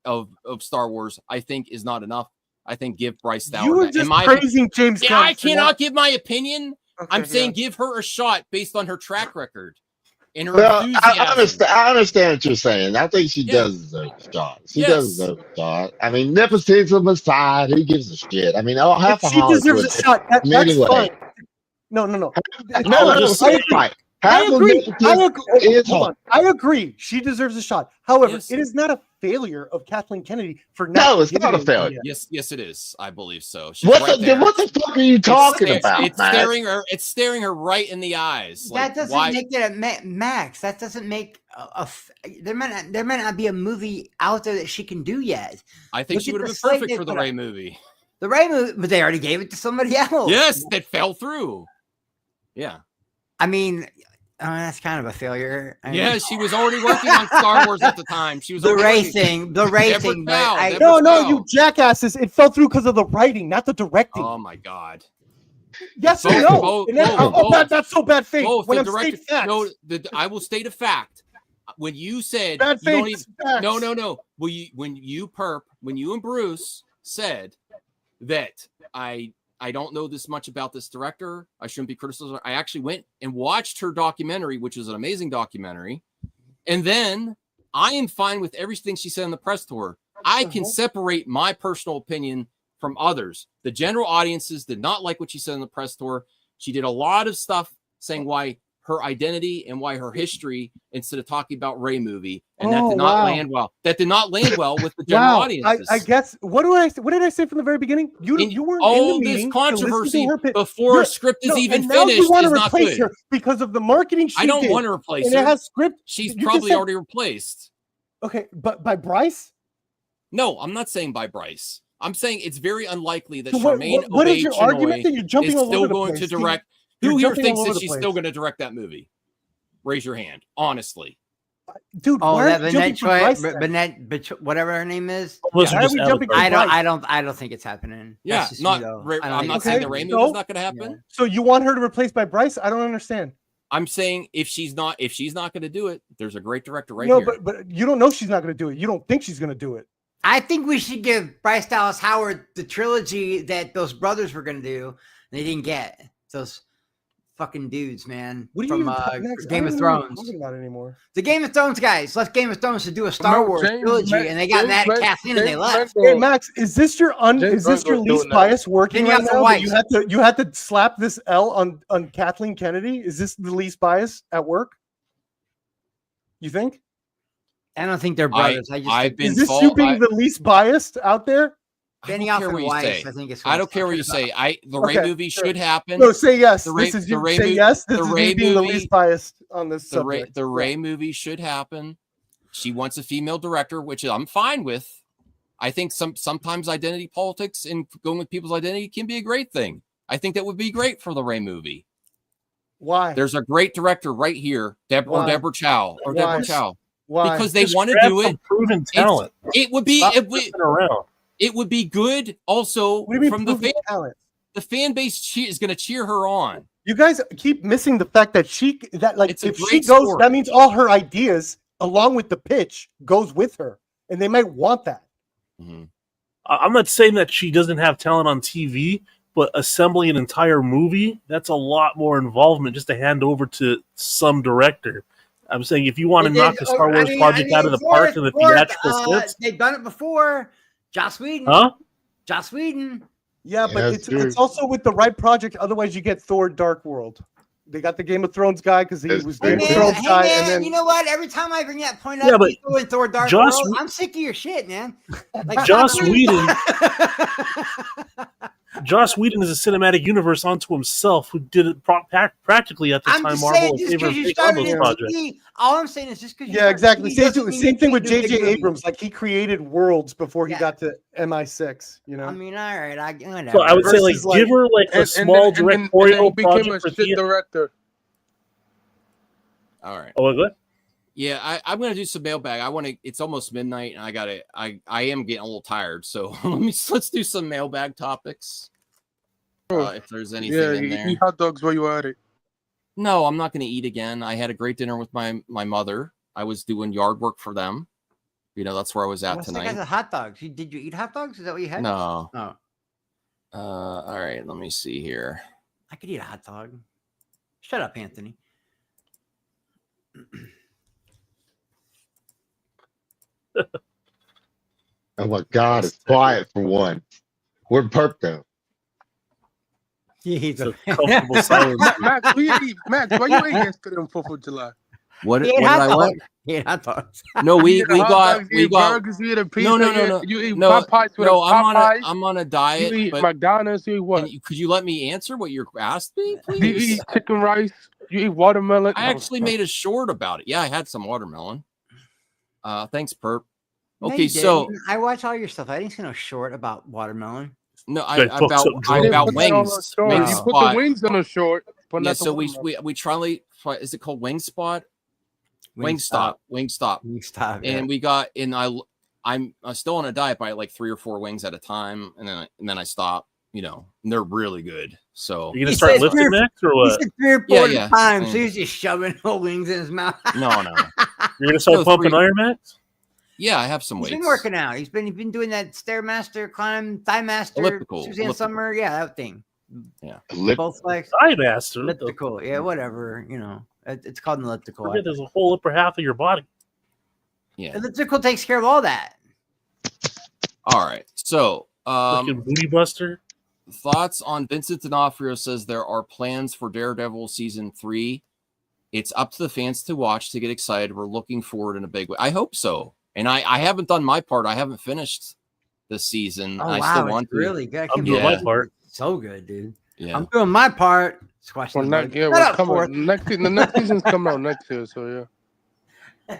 of Star Wars, I think, is not enough. I think give Bryce Dallas. You were just praising James Gunn. I cannot give my opinion. Okay, I'm saying give her a shot based on her track record and her enthusiasm. I understand what you're saying. I think she does deserve a shot. She does deserve a shot. I mean, nepotism aside, who gives a shit? I mean, half if she deserves a shot. That's fine. No. I agree. Hold on. I agree. She deserves a shot. However, it is not a failure of Kathleen Kennedy for not. No, it's not a failure. Yes, it is. I believe so. What the fuck are you talking about? It's staring her right in the eyes. That doesn't make it a Max. That doesn't make there might not be a movie out there that she can do yet. I think she would have been perfect for the Rey movie. The Rey movie, but they already gave it to somebody else. Yes, that fell through. Yeah. I mean, that's kind of a failure. Yeah, she was already working on Star Wars at the time. She was the racing. No, you jackasses! It fell through because of the writing, not the directing. Oh my god! Yes or no? That's so bad faith. When I'm stating facts. I will state a fact. When you said bad you faith, no. When you and Bruce said that I don't know this much about this director. I shouldn't be criticizing. I actually went and watched her documentary, which is an amazing documentary. And then I am fine with everything she said in the press tour. I can separate my personal opinion from others. The general audiences did not like what she said in the press tour. She did a lot of stuff saying why her identity and why her history instead of talking about Ray movie, and that did not land well. That did not land well with the general audiences. I guess what did I say from the very beginning? You weren't all in the this meeting controversy before a script is even finished you want is to not replace good. her because of the marketing. I don't want to replace her. It has script. She's probably already replaced. Okay, but by Bryce? No, I'm not saying by Bryce. I'm saying it's very unlikely that So Charmaine what is Obey your argument that you're Chinoy jumping is all over still the going place? to Steve, direct. you're Who here jumping thinks all over that the she's place. still going to direct that movie? Raise your hand, honestly. Dude, Oh, why that are you jumping Bennett for Bryce? Bennett, whatever her name is. Those are just I don't think it's happening. Yeah, That's just not. me, though. I'm not saying the Ray movie is not going to happen. So you want her to replace by Bryce? I don't understand. I'm saying if she's not going to do it, there's a great director right no, here. but you don't know she's not going to do it. You don't think she's going to do it. I think we should give Bryce Dallas Howard the trilogy that those brothers were going to do. And they didn't get those fucking dudes, man. What are from you even next? Game I of don't even know what you're Thrones. talking about anymore. The Game of Thrones guys left Game of Thrones to do a Star Wars trilogy, and they got mad at Kathleen and they left. Hey Max, is this your least bias working Then you right have to now? white. You had to slap this L on Kathleen Kennedy. Is this the least bias at work? You think? I don't think they're brothers. Is this you being the least biased out there? Benioff and you Weiss, say. I think it's. I don't care what you say. The Ray movie should happen. No, say yes. The Ray, This is the you. Ray Say movie, yes. This the is Ray me being movie, the least biased on this the Ray, subject. the Ray movie should happen. She wants a female director, which I'm fine with. I think sometimes identity politics and going with people's identity can be a great thing. I think that would be great for the Ray movie. Why? There's a great director right here, Deborah Chow. Why? Why? Because they want to do it. Proven talent. It would be. Around. It would be good also from the talent. The fan base is going to cheer her on. You guys keep missing the fact that if she great goes, sport. that means all her ideas along with the pitch goes with her, and they might want that. Mm-hmm. I'm not saying that she doesn't have talent on TV, but assembling an entire movie, that's a lot more involvement just to hand over to some director. I'm saying if you want to knock a Star Wars project out of the park in the theatrical scripts, they've done it before. Joss Whedon. Huh? Joss Whedon. Yeah, but it's also with the right project. Otherwise, you get Thor: Dark World. They got the Game of Thrones guy because he was Game of Thrones guy, and then you know what? Every time I bring that point up, people in Thor: Dark World, I'm sick of your shit, man. Like Joss Whedon. Joss Whedon is a cinematic universe unto himself who did it practically at the time Marvel was able to take on those projects. All I'm saying is just because exactly. Same thing with J.J. Abrams. Like he created worlds before he got to MI6. You know. I mean, all right, whatever. So I would say give her a small directorial project for director. All right. Oh, good. Yeah, I'm gonna do some mailbag. It's almost midnight, and I am getting a little tired. So let's do some mailbag topics. If there's anything in there. Eat hot dogs while you're at it. No, I'm not gonna eat again. I had a great dinner with my mother. I was doing yard work for them. That's where I was at tonight. The hot dogs. Did you eat hot dogs? Is that what you had? No. Oh. All right. Let me see here. I could eat a hot dog. Shut up, Anthony. Oh my God, it's quiet for one. Where'd Perp go? He's a comfortable silence. Max, why you ate yesterday on 4th of July? What did I want? Yeah, hot dogs. No, we got burgers, you eat a pizza, no. You eat no, Popeyes with Popeyes. I'm on a diet. You eat but McDonald's. You eat what? Could you let me answer what you're asking, please? You eat chicken rice. You eat watermelon. I actually made a short about it. Yeah, I had some watermelon. Thanks, Perp. Okay, so I watch all your stuff. I didn't see no short about watermelon. No, about wings. You put the wings on a short. Yeah, so we try. Is it called Wingspot? Wingstop. Wingstop. And we got I'm still on a diet by like 3 or 4 wings at a time, and then I stop. And they're really good. So you're gonna start lifting next or what? He said 3 or 4 times, so he's just shoving whole wings in his mouth. No. You're gonna start pumping Iron Max? Yeah, I have some weights. He's been working out. He's been doing that Stairmaster, climb, Thigh Master, Suzanne Summer. Yeah, that thing. Yeah. Both legs. Thigh Master. Elliptical. Yeah, whatever. It's called an elliptical. There's a whole upper half of your body. Yeah. Elliptical takes care of all that. All right. So, Fucking Booty Buster. thoughts on Vincent D'Onofrio says there are plans for Daredevil season 3. It's up to the fans to watch to get excited. We're looking forward in a big way. I hope so. And I haven't done my part. I haven't finished this season. Oh, I wow, still want it's to. really good. I I'm can't doing believe my part. So good, dude. Yeah. I'm doing my part. Squashing Well, the not, bird. yeah, Shut we're up, Forrest. coming the next season's coming out next year, so yeah.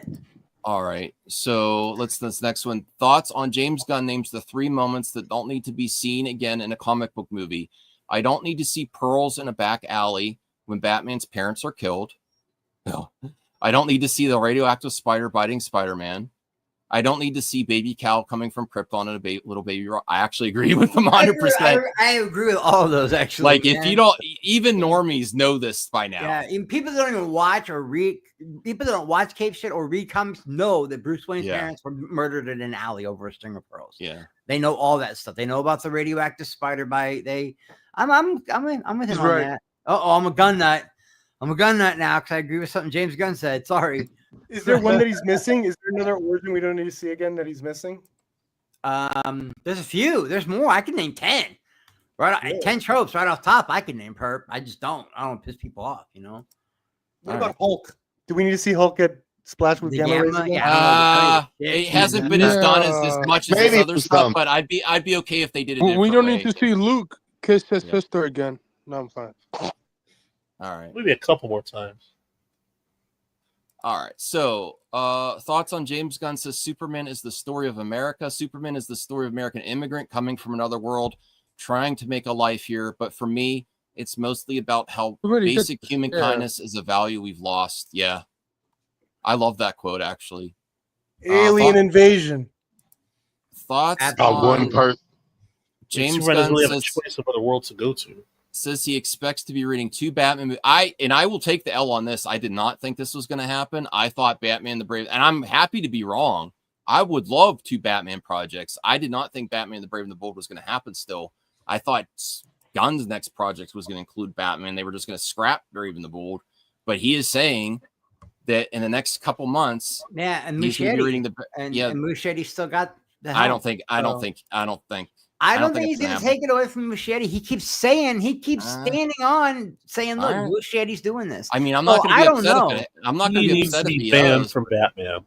All right. So let's this next one. Thoughts on James Gunn names the 3 moments that don't need to be seen again in a comic book movie. I don't need to see pearls in a back alley when Batman's parents are killed. No. I don't need to see the radioactive spider biting Spider-Man. I don't need to see baby Cal coming from Krypton and a little baby. I actually agree with them 100%. I agree with all of those, actually. Like, man. if you don't, even normies know this by now. Yeah, and people that don't even watch or read, people that don't watch Cape shit or read comics know that Bruce Wayne's parents were murdered in an alley over a string of pearls. Yeah, they know all that stuff. They know about the radioactive spider bite. I'm with him on that. Oh, I'm a gun nut. I'm a gun nut now because I agree with something James Gunn said. Sorry. Is there one that he's missing? Is there another origin we don't need to see again that he's missing? There's a few. There's more. I can name 10. Right, 10 tropes right off top. I can name perp. I just don't. I don't piss people off. You know. What about Hulk? Do we need to see Hulk get splashed with gamma rays again? It hasn't been as done as much as this other stuff, but I'd be okay if they did it. We don't need to see Luke kiss his sister again. No, I'm fine. All right. Maybe a couple more times. All right. So, thoughts on James Gunn says Superman is the story of America. Superman is the story of American immigrant coming from another world, trying to make a life here. But for me, it's mostly about how basic human kindness is a value we've lost. Yeah. I love that quote, actually. Alien invasion. Thoughts on one person. James Superman doesn't Gunn really have a says, choice of other worlds to go to. says he expects to be reading 2 Batman. I will take the L on this. I did not think this was going to happen. I thought Batman the Brave, and I'm happy to be wrong. I would love 2 Batman projects. I did not think Batman the Brave and the Bold was going to happen still. I thought Gunn's next project was going to include Batman. They were just going to scrap Brave and the Bold. But he is saying that in the next couple months, and he's going to be reading and Muschietti's still got the helm. I don't think I don't think he's going to take it away from Muschietti. He keeps standing on saying, look, Muschietti's doing this. I mean, I'm not going to be upset with it. I'm not going to be upset if he banned from Batman.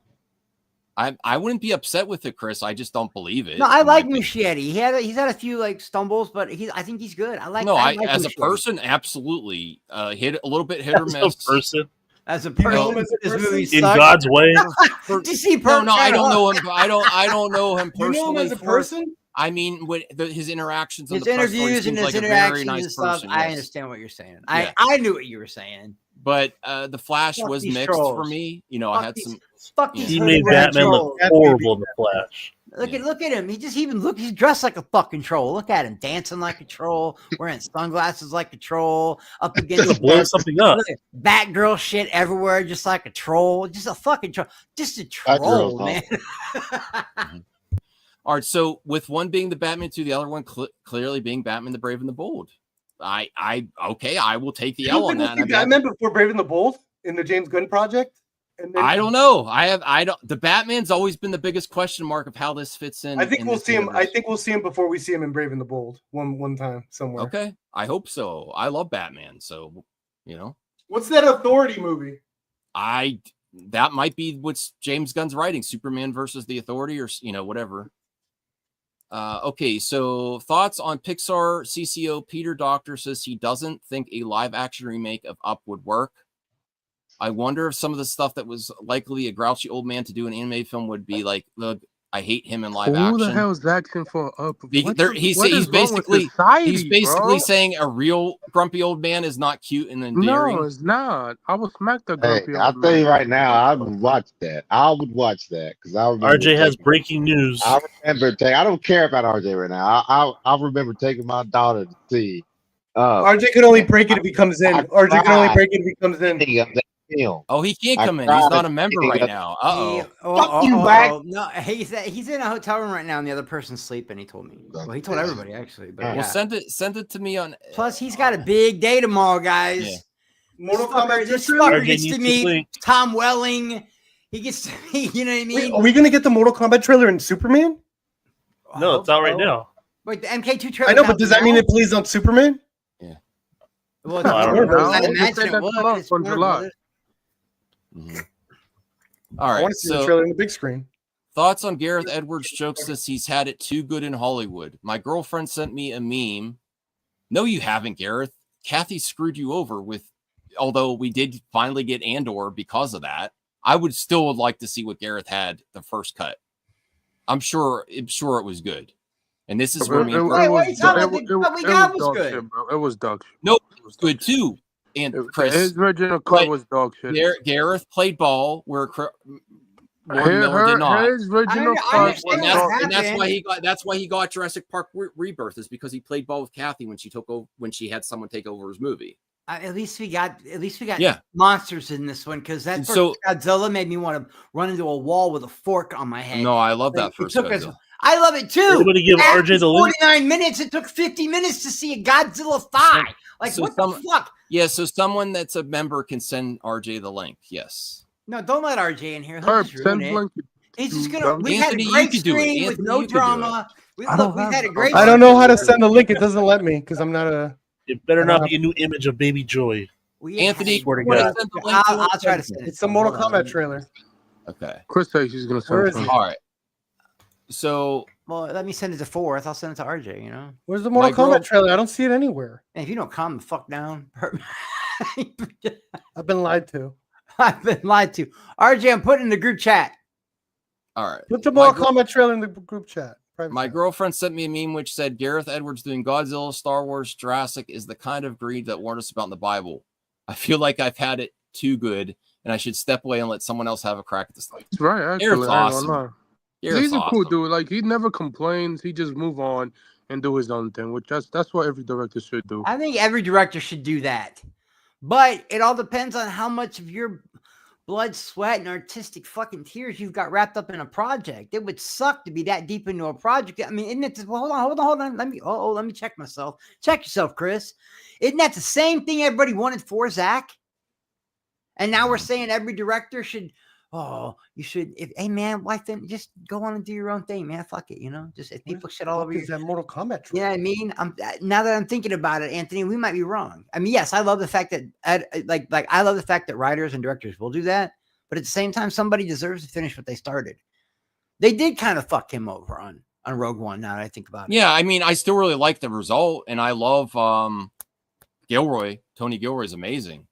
I wouldn't be upset with it, Chris. I just don't believe it. No, I like Muschietti. He's had a few like stumbles, but I think he's good. I like as a person, absolutely. Hit a little bit hit or miss. As a person, in God's way. Did you see No, I don't know him. I don't know him personally. You know him as a person? I mean, his interactions, his in the press interviews, and his like interactions nice and stuff. person, I yes. understand what you're saying. Yeah. I knew what you were saying. But the Flash Fuck was these mixed trolls. for me. You know, I had some. He made Batman look horrible in the Flash. Look at him. He's dressed like a fucking troll. Look at him dancing like a troll, wearing sunglasses like a troll, up against blow something up. Batgirl shit everywhere, just like a troll. Just a fucking troll. Just a troll, man. All right, so with one being the Batman 2, the other one clearly being Batman the Brave and the Bold. I will take the L on that. We'll see Batman before Brave and the Bold in the James Gunn project. And then, I don't know. The Batman's always been the biggest question mark of how this fits in. I think we'll see him. I think we'll see him before we see him in Brave and the Bold one time somewhere. Okay, I hope so. I love Batman, so What's that Authority movie? That might be what's James Gunn's writing, Superman versus the Authority, or whatever. Okay, so thoughts on Pixar CCO Peter Docter says he doesn't think a live action remake of Up would work. I wonder if some of the stuff that was likely a grouchy old man to do an anime film would be like, look, I hate him in live action. Who the hell is acting for Up? He's basically saying a real grumpy old man is not cute and endearing. No, it's not. I will smack the Hey, grumpy I'll old tell you man. right now, I would watch that. I would watch that because I remember. RJ has breaking news. I remember I don't care about RJ right now. I remember taking my daughter to see. RJ can only break it if he comes in. RJ can only break it if he comes in. Oh, he can't come in. He's not a member right now. Fuck you, back. No, he's in a hotel room right now, and the other person's sleeping. He told me. Well, he told everybody actually. But Well, send it to me on. Plus, he's got a big day tomorrow, guys. Yeah. Mortal Kombat This 2 fucker gets to meet Tom Welling. He gets to meet. You know what I mean? Wait, are we gonna get the Mortal Kombat trailer in Superman? No, it's out right now. Wait, the MK2 trailer. I know, but does that mean it plays on Superman? Yeah. Well, I don't know. I imagine it would. It's on Warner July. Brothers. All I right. want to see the So trailer on the big screen. thoughts on Gareth Edwards' joke says he's had it too good in Hollywood. My girlfriend sent me a meme. No, you haven't, Gareth. Kathy screwed you over with, although we did finally get Andor because of that. I would still like to see what Gareth had the first cut. I'm sure it was good. And this is where me and Wait, what are you talking about? What we got was dog good. shit, bro. It was dog shit. No, it was good too. And Chris, His original cut was dog shit. Gareth played ball where Gordon Miller did not. His original cut was And dog that's why he got Jurassic Park Rebirth, is because he played ball with Kathy when she took over, when she had someone take over his movie. At least we got Yeah. monsters in this one, because that And first so- Godzilla made me want to run into a wall with a fork on my head. No, I love Like, that first it took us. Godzilla. I love it too. Everybody give After RJ the link. 49 minutes. It took 50 minutes to see a Godzilla thigh. Like, So what the fuck? Yeah, so someone that's a member can send RJ the link. Yes. No, don't let RJ in here. He'll Herb, just send ruin it. link. He's just gonna. We've Anthony, had you a great could do it. screen with Anthony, no you could do drama. We've had a great. I don't know how to send a link. It doesn't let me because I'm not a. It better not be a new image of Baby Joy. Anthony, Swear to wanna God. send the link to I'll try to send it. It's a Mortal Kombat trailer. Okay. Chris says she's gonna Where send is something. it? All right. So Well, let me send it to Fourth. I'll send it to RJ. You know. Where's the Mortal Kombat trailer? I don't see it anywhere. And if you don't calm the fuck down, I've been lied to. I've been lied to. RJ, I'm putting in the group chat. all right. Put the Mortal Kombat trailer in the group chat. Private My chat. girlfriend sent me a meme which said Gareth Edwards doing Godzilla, Star Wars, Jurassic is the kind of greed that warned us about in the Bible. I feel like I've had it too good, and I should step away and let someone else have a crack at this thing. That's right, actually. Gareth's I ain't gonna awesome. lie. Gareth's He's a cool awesome. dude. Like, he never complains. He just move on and do his own thing, which that's what every director should do. I think every director should do that. But it all depends on how much of your blood, sweat, and artistic fucking tears you've got wrapped up in a project. It would suck to be that deep into a project. I mean, isn't it? Well, hold on. Let me check myself. Check yourself, Chris. Isn't that the same thing everybody wanted for Zach? And now we're saying every director should. Oh, you should. Hey, man, why then just go on and do your own thing, man? Fuck it, you know. Just if people shit all over you. Is that Mortal Kombat trailer? Yeah, I mean, now that I'm thinking about it, Anthony, we might be wrong. I mean, yes, I love the fact that I love the fact that writers and directors will do that, but at the same time, somebody deserves to finish what they started. They did kind of fuck him over on Rogue One. Now that I think about it. Yeah, I mean, I still really like the result, and I love Gilroy. Tony Gilroy is amazing,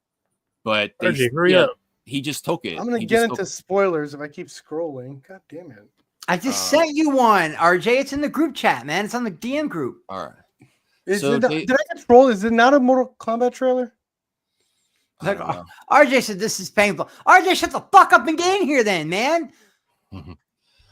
but RJ, hurry up. He just took it. I'm gonna He get just into took- spoilers if I keep scrolling. God damn it! I just sent you one, RJ. It's in the group chat, man. It's on the DM group. All right. Is So it not, they- did I get trolled? Is it not a Mortal Kombat trailer? I don't know. RJ said this is painful. RJ, shut the fuck up and get in here, then, man.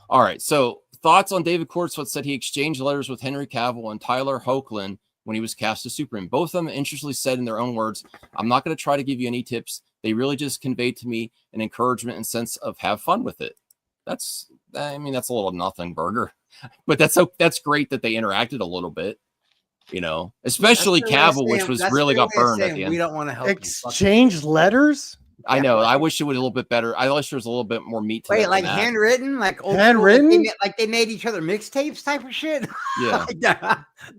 All right. So thoughts on David Cordsfoot said he exchanged letters with Henry Cavill and Tyler Hoechlin when he was cast as Superman. Both of them interestingly said in their own words, "I'm not going to try to give you any tips. They really just conveyed to me an encouragement and sense of have fun with it." That's a little nothing burger, but that's great that they interacted a little bit, you know, especially Cavill, which was really got burned at the end. We don't want to help. Exchange letters? I know. I wish it was a little bit better. I wish there was a little bit more meat to Wait, that like than that. handwritten, like old Handwritten? school, like they made each other mixtapes type of shit. Yeah.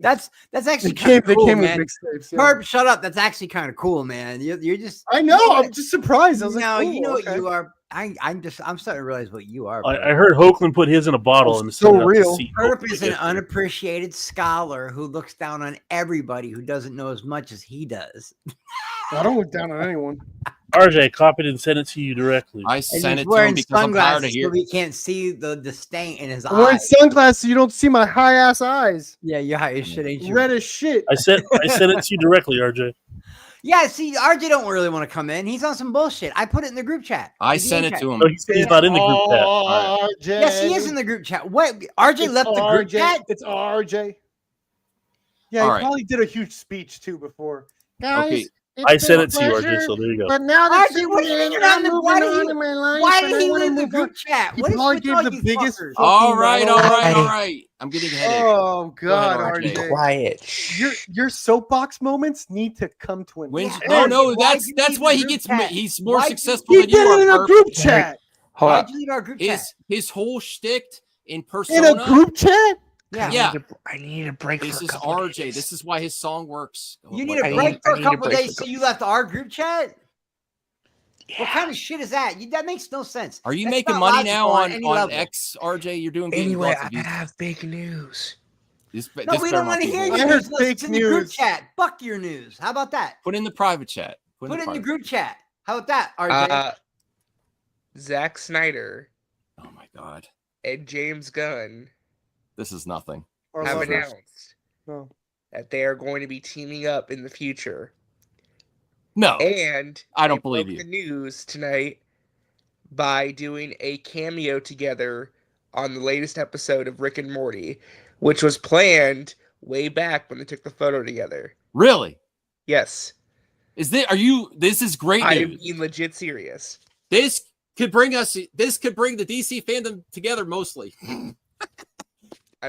that's actually They kind of cool, came with man. mixtapes. Yeah. Herb, shut up. That's actually kind of cool, man. You're just. I know. I'm just surprised. I was No, like, you know okay. what you are. I'm starting to realize what you are. I heard Hoechlin put his in a bottle and so sent it out to real. see. Herb is an unappreciated scholar who looks down on everybody who doesn't know as much as he does. I don't look down on anyone. RJ copied and sent it to you directly. I And sent he's it to him wearing because I'm tired of sunglasses so hearing. we can't see the disdain in his I'm wearing eyes. sunglasses so you don't see my high ass eyes. Yeah, you're high as shit, ain't you? Red as shit. I sent it to you directly, RJ. Yeah, see, RJ don't really want to come in. He's on some bullshit. I put it in the group chat. I The sent DM it chat. to him. No, he said he's not in the group chat. All RJ. Yes, he is in the group chat. What? RJ left the group chat? It's RJ. Yeah, All he right. probably did a huge speech too before. Guys, Okay. I sent it to you, RJ, so there you go. But now that RJ, what do you mean you're not in the why did he leave the group chat? He What is probably with gave all the you biggest fuckers? All right. Hey. I'm getting a headache. Oh God, Go ahead, RJ. RJ. Quiet. Your soapbox moments need to come to an When, end. no, Why'd that's you that's leave why the he group gets. chat? He's more Why'd you- successful He than you did it in are. a group chat. Hold Why'd up. you leave our group chat? His whole shtick in In persona. a group chat? Yeah. I need a break. This for a is couple RJ. days. This is why his song works. You need a break for a couple days, so you left our group chat? What kind of shit is that? That makes no sense. Are you That's making not money logical now on any level. X, RJ? You're doing good. Anyway, Lots of I views. have big news. No, we don't want to hear your I heard news. fake It's in the group news. chat. Fuck your news. How about that? Put in the private chat. Put it in the group chat. How about that, RJ? Zack Snyder. Oh my god. And James Gunn This is nothing. have lovers. announced No. that they are going to be teaming up in the future. No. And I don't they believe broke you. the news tonight by doing a cameo together on the latest episode of Rick and Morty, which was planned way back when they took the photo together. Really? Yes. This is great I news. am being legit serious. This could bring the DC fandom together mostly.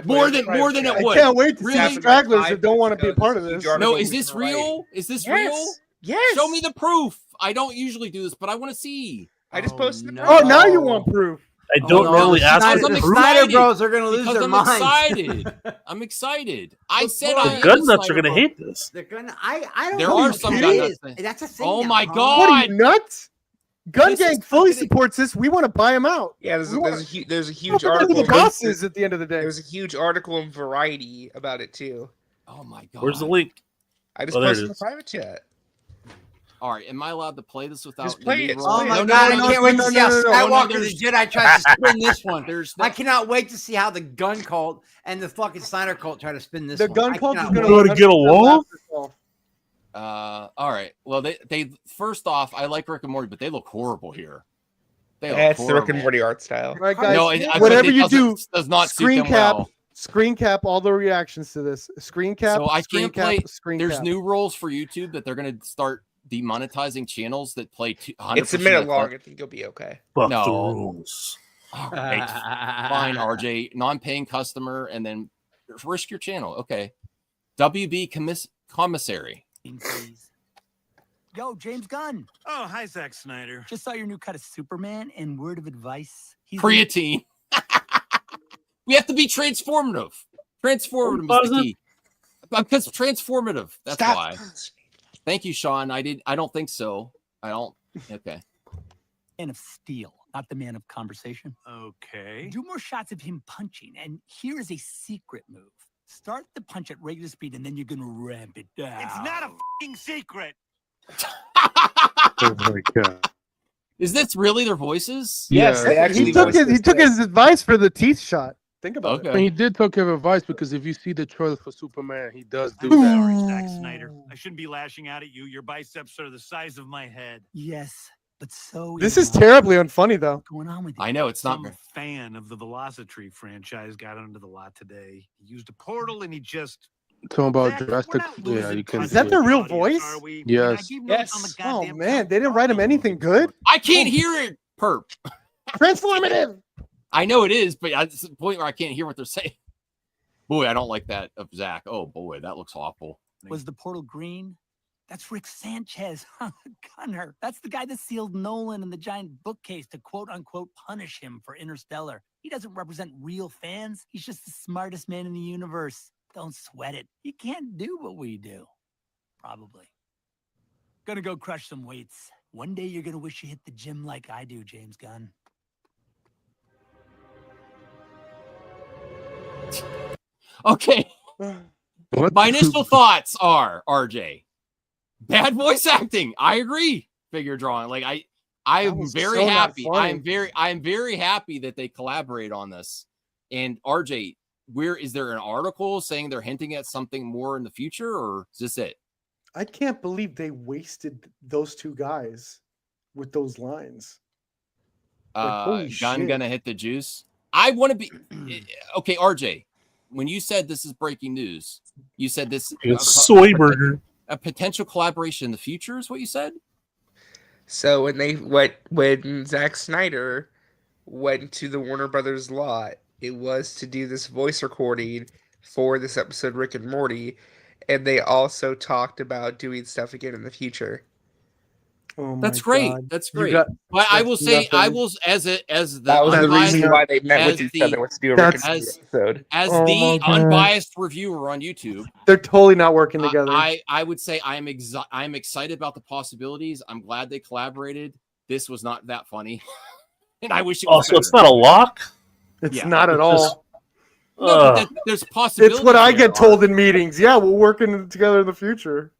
More than it I would. can't wait to Really? see stragglers that don't want to be a part of this. No, is this real? Is this real? Yes. Show me the proof. I don't usually do this, but I want to see. I just posted the Oh, now you want proof. I don't normally ask Because for I'm proof. excited. Bros are gonna lose Because their I'm minds. excited. I'm excited. I said The I am gun a nuts are Snyder gonna bro. hate this. They're gonna. I don't There know. are what some it gun is. nuts. That's a thing. Oh now, my huh? god! What are you nuts? Gun This Gang is fully fucking- supports this. We want to buy him out. Yeah, there's a huge Who article. the boss is at the end of the day. There's a huge article in Variety about it too. Oh my god! Where's the link? I just Oh, there it posted in the is. private chat. All right, am I allowed to play this without? Just play the it. B-roll? Oh my No, god! no, I can't wait to see how Skywalker there's- the Jedi tries to spin this one. There's I cannot wait to see how the gun cult and the fucking Snyder cult try to spin this The one. gun I cult is cannot going wait. Go to get along? All right. Well, they first off, I like Rick and Morty, but they look horrible here. They look That's the Rick and horrible. Morty art style. Right, guys. No, whatever it you do, does not suit screen them cap, well. screen cap all the reactions to this. Screen cap. So I screen can't cap, play. Screen There's cap. new rules for YouTube that they're going to start demonetizing channels that play 100%. It's a minute of long. the- I think you'll be okay. Fuck No. the rules. All right, fine, RJ, non-paying customer, and then risk your channel. Okay, WB commissary. Yo, James Gunn. Oh, hi, Zack Snyder. Just saw your new cut of Superman, and word of advice. Creatine. We have to be transformative. Transformative is the key. Because transformative. That's why. Thank you, Sean. I don't think so. I don't. Okay. Man of steel, not the man of conversation. Okay. Do more shots of him punching, and here is a secret move. Start the punch at regular speed, and then you're gonna ramp it down. It's not a f***ing secret. Oh my god. Is this really their voices? Yes, they actually He took his advice for the teeth shot. Think about And he did take care of advice because if you see the trailer for Superman, he does do Sorry, that. Zack Snyder. I shouldn't be lashing out at you. Your biceps are the size of my head. Yes, but so This is terribly unfunny, though. going on with I know it's not. Some fan of the Velocity franchise got onto the lot today. He used a portal and he just. Talking about Jurassic, yeah, you can. Is that their real voice? Yes. Yes. Oh man, they didn't write him anything good. I can't hear it. Perp. Transformative. I know it is, but it's the point where I can't hear what they're saying. Boy, I don't like that of Zach. Oh boy, that looks awful. Was the portal green? That's Rick Sanchez, Gunner. That's the guy that sealed Nolan in the giant bookcase to quote unquote punish him for Interstellar. He doesn't represent real fans. He's just the smartest man in the universe. Don't sweat it. He can't do what we do. Probably. Gonna go crush some weights. One day you're gonna wish you hit the gym like I do, James Gunn. Okay. My initial thoughts are RJ. Bad voice acting. I agree. Figure drawing. Like I'm very so not happy. funny. I'm very happy that they collaborate on this. And RJ, where is there an article saying they're hinting at something more in the future, or is this it? I can't believe they wasted those two guys with those lines. holy Gun shit. gonna hit the juice. I want to be okay, RJ. When you said this is breaking news, you said this It's soy burger. A potential collaboration in the future is what you said. So when Zack Snyder went to the Warner Brothers lot, it was to do this voice recording for this episode Rick and Morty, and they also talked about doing stuff again in the future. That's great. That's great. got- But I will that's say, I nothing. will as the That was the unbiased- reason why they met with as each other was to do a Rick and Morty That's- episode. as Oh the my God. unbiased reviewer on YouTube. They're totally not working together. I would say I'm excited about the possibilities. I'm glad they collaborated. This was not that funny, and I wish it was. So it's not a lock. It's Yeah. not at It's all. just- No, but there's possibilities. It's what I there. get told in meetings. Yeah, we're working together in the future.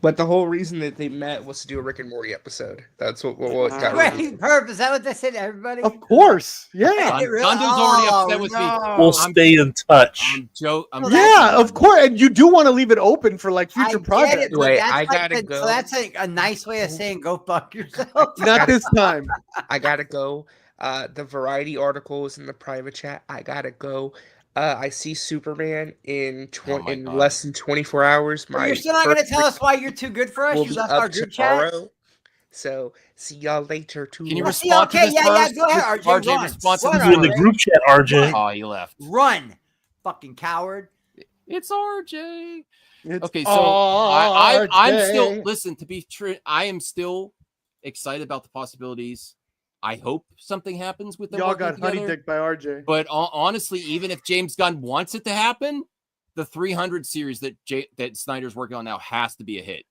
But the whole reason that they met was to do a Rick and Morty episode. That's what got Wait, released. Perp, is that what they said to everybody? Of course. Yeah. Dondo's already upset with me. We'll stay in touch. Yeah, of course. And you do want to leave it open for like future projects. Wait, That's I like gotta the- go. So that's a nice way of saying go fuck yourself. Not this time. I gotta go. The Variety article is in the private chat. I gotta go. I see Superman in less than 24 hours. You're still not going to tell us why you're too good for us? will You be left up our group chat? tomorrow. So see y'all later too. Can you Well, respond see, to this okay, yeah, first? go ahead, RJ, run. respond to Run, this You in the RJ. group chat, RJ. Oh, he left. Run, fucking coward. It's RJ. It's Okay, so I'm RJ. still listen. To be true, I am still excited about the possibilities. I hope something happens with them. Y'all working got honey together. dick by RJ. But honestly, even if James Gunn wants it to happen, the 300 series that Snyder's working on now has to be a hit.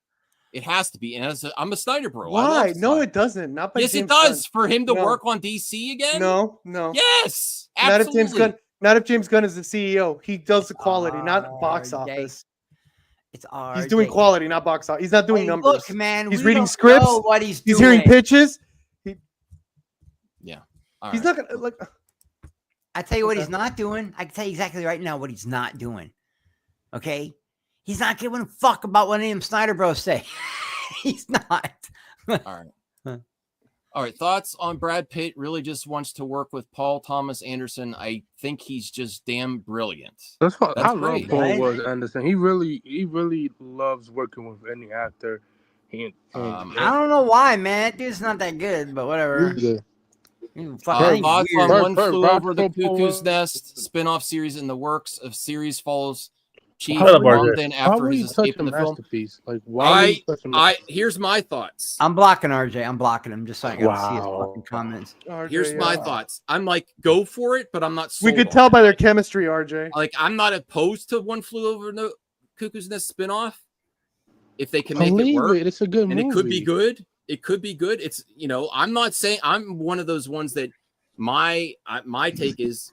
It has to be. And I'm a Snyder bro. I Why? love No, Snyder. it doesn't. Not by Yes, James it does. Gunn. For him to No. work on DC again. No. Yes, Not if absolutely. James Gunn. Not if James Gunn is the CEO. He does the quality, not box RJ. office. It's RJ. He's doing quality, not box office. He's not doing Hey, numbers. Look, man, He's we reading don't scripts. know what he's doing. hearing pitches. Yeah. All He's right. not gonna like. I tell you what Okay. he's not doing. I can tell you exactly right now what he's not doing. Okay? He's not giving a fuck about what any of them Snyder bros say. He's not. All right. All right. Thoughts on Brad Pitt really just wants to work with Paul Thomas Anderson. I think he's just damn brilliant. That's what I great. love Paul was Anderson. He really loves working with any actor. I don't know why, man. That dude's not that good, but whatever. Thoughts on weird. One Flew Over the Cuckoo's Nest spin-off series in the works of series follows Chief London after his escape in the film. Like, why? Here's my thoughts. I'm blocking RJ. I'm blocking him just so I can see his fucking comments. Here's my thoughts. I'm like, go for it, but I'm not We sold could on tell it. by their chemistry, RJ. Like, I'm not opposed to One Flew Over the Cuckoo's Nest spin-off if they can make it work. It's a good and movie. it could be good. It could be good. It's, I'm not saying I'm one of those ones that my take is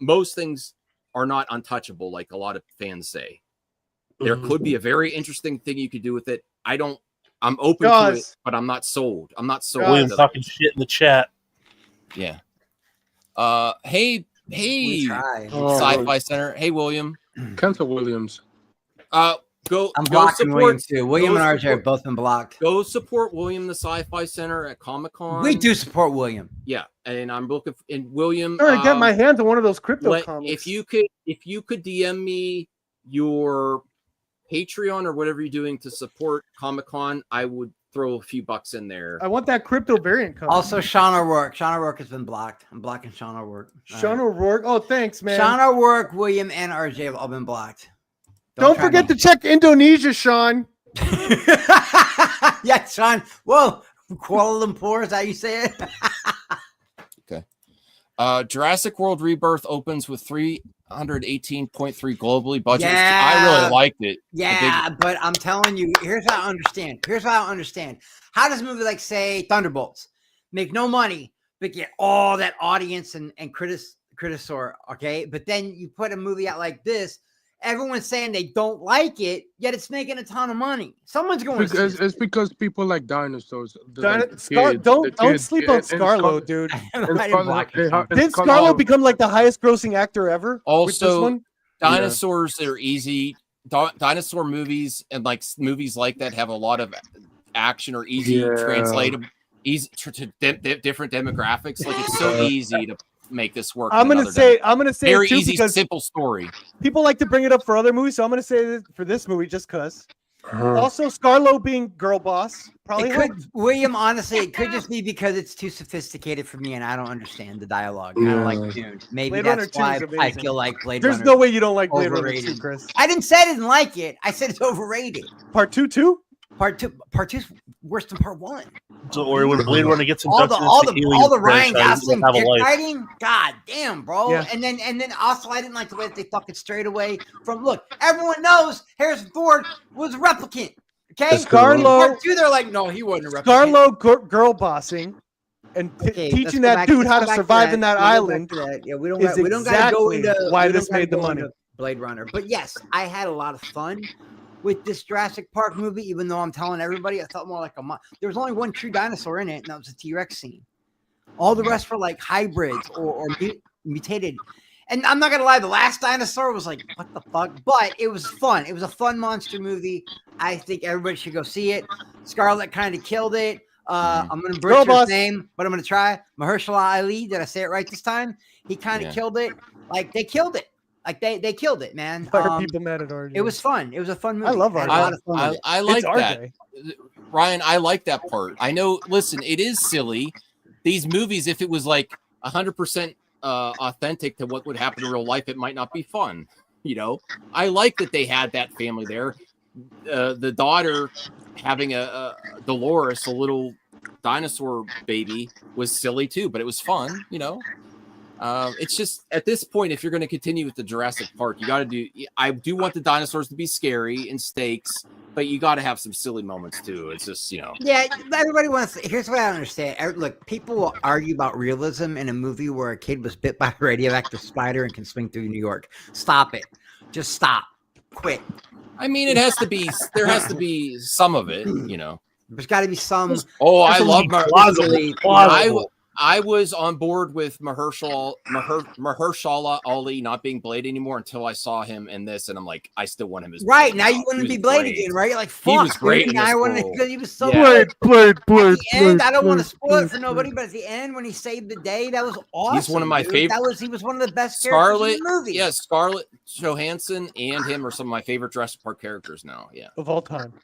most things are not untouchable, like a lot of fans say. There could be a very interesting thing you could do with it. I'm open to it, but I'm not sold. I'm not sold. William talking shit in the chat. Yeah. Hey, Sci-Fi Center. Hey, William. Kenta Williams. Go. I'm go blocking support, William too. William go and RJ have support- both been blocked. Go support William, the Sci-Fi Center at Comic-Con. We do support William. Yeah, and I'm looking and William. All right, get my hands on one of those crypto comics. If you could DM me your Patreon or whatever you're doing to support Comic-Con, I would throw a few bucks in there. I want that crypto variant comic. Also, Sean O'Rourke. Sean O'Rourke has been blocked. I'm blocking Sean O'Rourke. Sean O'Rourke. Oh, thanks, man. Sean O'Rourke, William, and RJ have all been blocked. Don't forget to check Indonesia, Sean. Yeah, Sean. Whoa, Kuala Lumpur. Is that how you say it? Okay. Jurassic World Rebirth opens with 318.3 globally budget. Yeah. I really liked it. Yeah, but I'm telling you, here's how I understand. How does a movie like, say, Thunderbolts make no money, but get all that audience and criticism, okay? But then you put a movie out like this, everyone's saying they don't like it, yet it's making a ton of money. Someone's going to see It's because people like dinosaurs. Don't sleep on Scarlo, dude. Didn't Scarlo become like the highest grossing actor ever? with this Also, one? dinosaurs are easy. Dinosaur movies and like movies like that have a lot of action or easy translatable, easy to different demographics. Like it's so easy to make this work. I'm gonna say very it too, easy, because simple story. people like to bring it up for other movies, so I'm gonna say it for this movie just because. Also, Scarlo being girl boss probably It could, helped. William, honestly, it could just be because it's too sophisticated for me and I don't understand the dialogue. I don't like Dune. Maybe Blade Runner that's 2 is why I amazing. feel like Blade There's Runner no way you don't like Blade Runner 2, overrated. Chris. I didn't say I didn't like it. I said it's overrated. Part 2 too? Part two's worse than part one. So, or when Blade Runner gets all inducted the into all the Alien Ryan franchise, Gosling he'll have a dick life. riding. God damn, bro. Yeah. And then also I didn't like the way that they fucking strayed away from. Look, everyone knows Harrison Ford was a replicant. Okay, part two, they're like, no, he wasn't a replicant. Scarlo girl bossing and teaching that dude how to survive in that island. Yeah, we don't is gotta go exactly into why we don't this gotta made the go money. into Blade Runner. But yes, I had a lot of fun with this Jurassic Park movie, even though I'm telling everybody it felt more like there was only one true dinosaur in it, and that was the T-Rex scene. All the rest were like hybrids or mutated. And I'm not gonna lie, the last dinosaur was like, what the fuck? But it was fun. It was a fun monster movie. I think everybody should go see it. Scarlett kind of killed it. I'm gonna butcher his name, but I'm gonna try. Mahershala Ali. Did I say it right this time? He kind of killed it. Like they killed it. Like they killed it, man. Why are people mad at RJ? It was fun. It was a fun movie. I love RJ. I like It's that. RJ. Ryan, I like that part. I know, listen, it is silly. These movies, if it was like 100% authentic to what would happen in real life, it might not be fun. You know, I like that they had that family there. The daughter having a Dolores, a little dinosaur baby, was silly too, but it was fun, you know. It's just at this point, if you're going to continue with the Jurassic Park, you got to do. I do want the dinosaurs to be scary and stakes, but you got to have some silly moments too. It's just, you know. Yeah, everybody wants. Here's what I don't understand. Look, people will argue about realism in a movie where a kid was bit by a radioactive spider and can swing through New York. Stop it. Just stop. Quit. I mean, it has to be. There has to be some of it, you know. There's got to be some. Oh, I love plausible. I was on board with Mahershala Ali not being Blade anymore until I saw him in this, and I'm like, I still want him as Right Blade now, you want to be Blade again, right? You're like, fuck. He was great. Now I want to. He was so Blade. At the end, I don't want to spoil it for nobody, but at the end, when he saved the day, that was awesome. He's one of my favorite. He was one of the best characters in the movie. Yeah, Scarlett Johansson and him are some of my favorite Jurassic Park characters now. Yeah, of all time.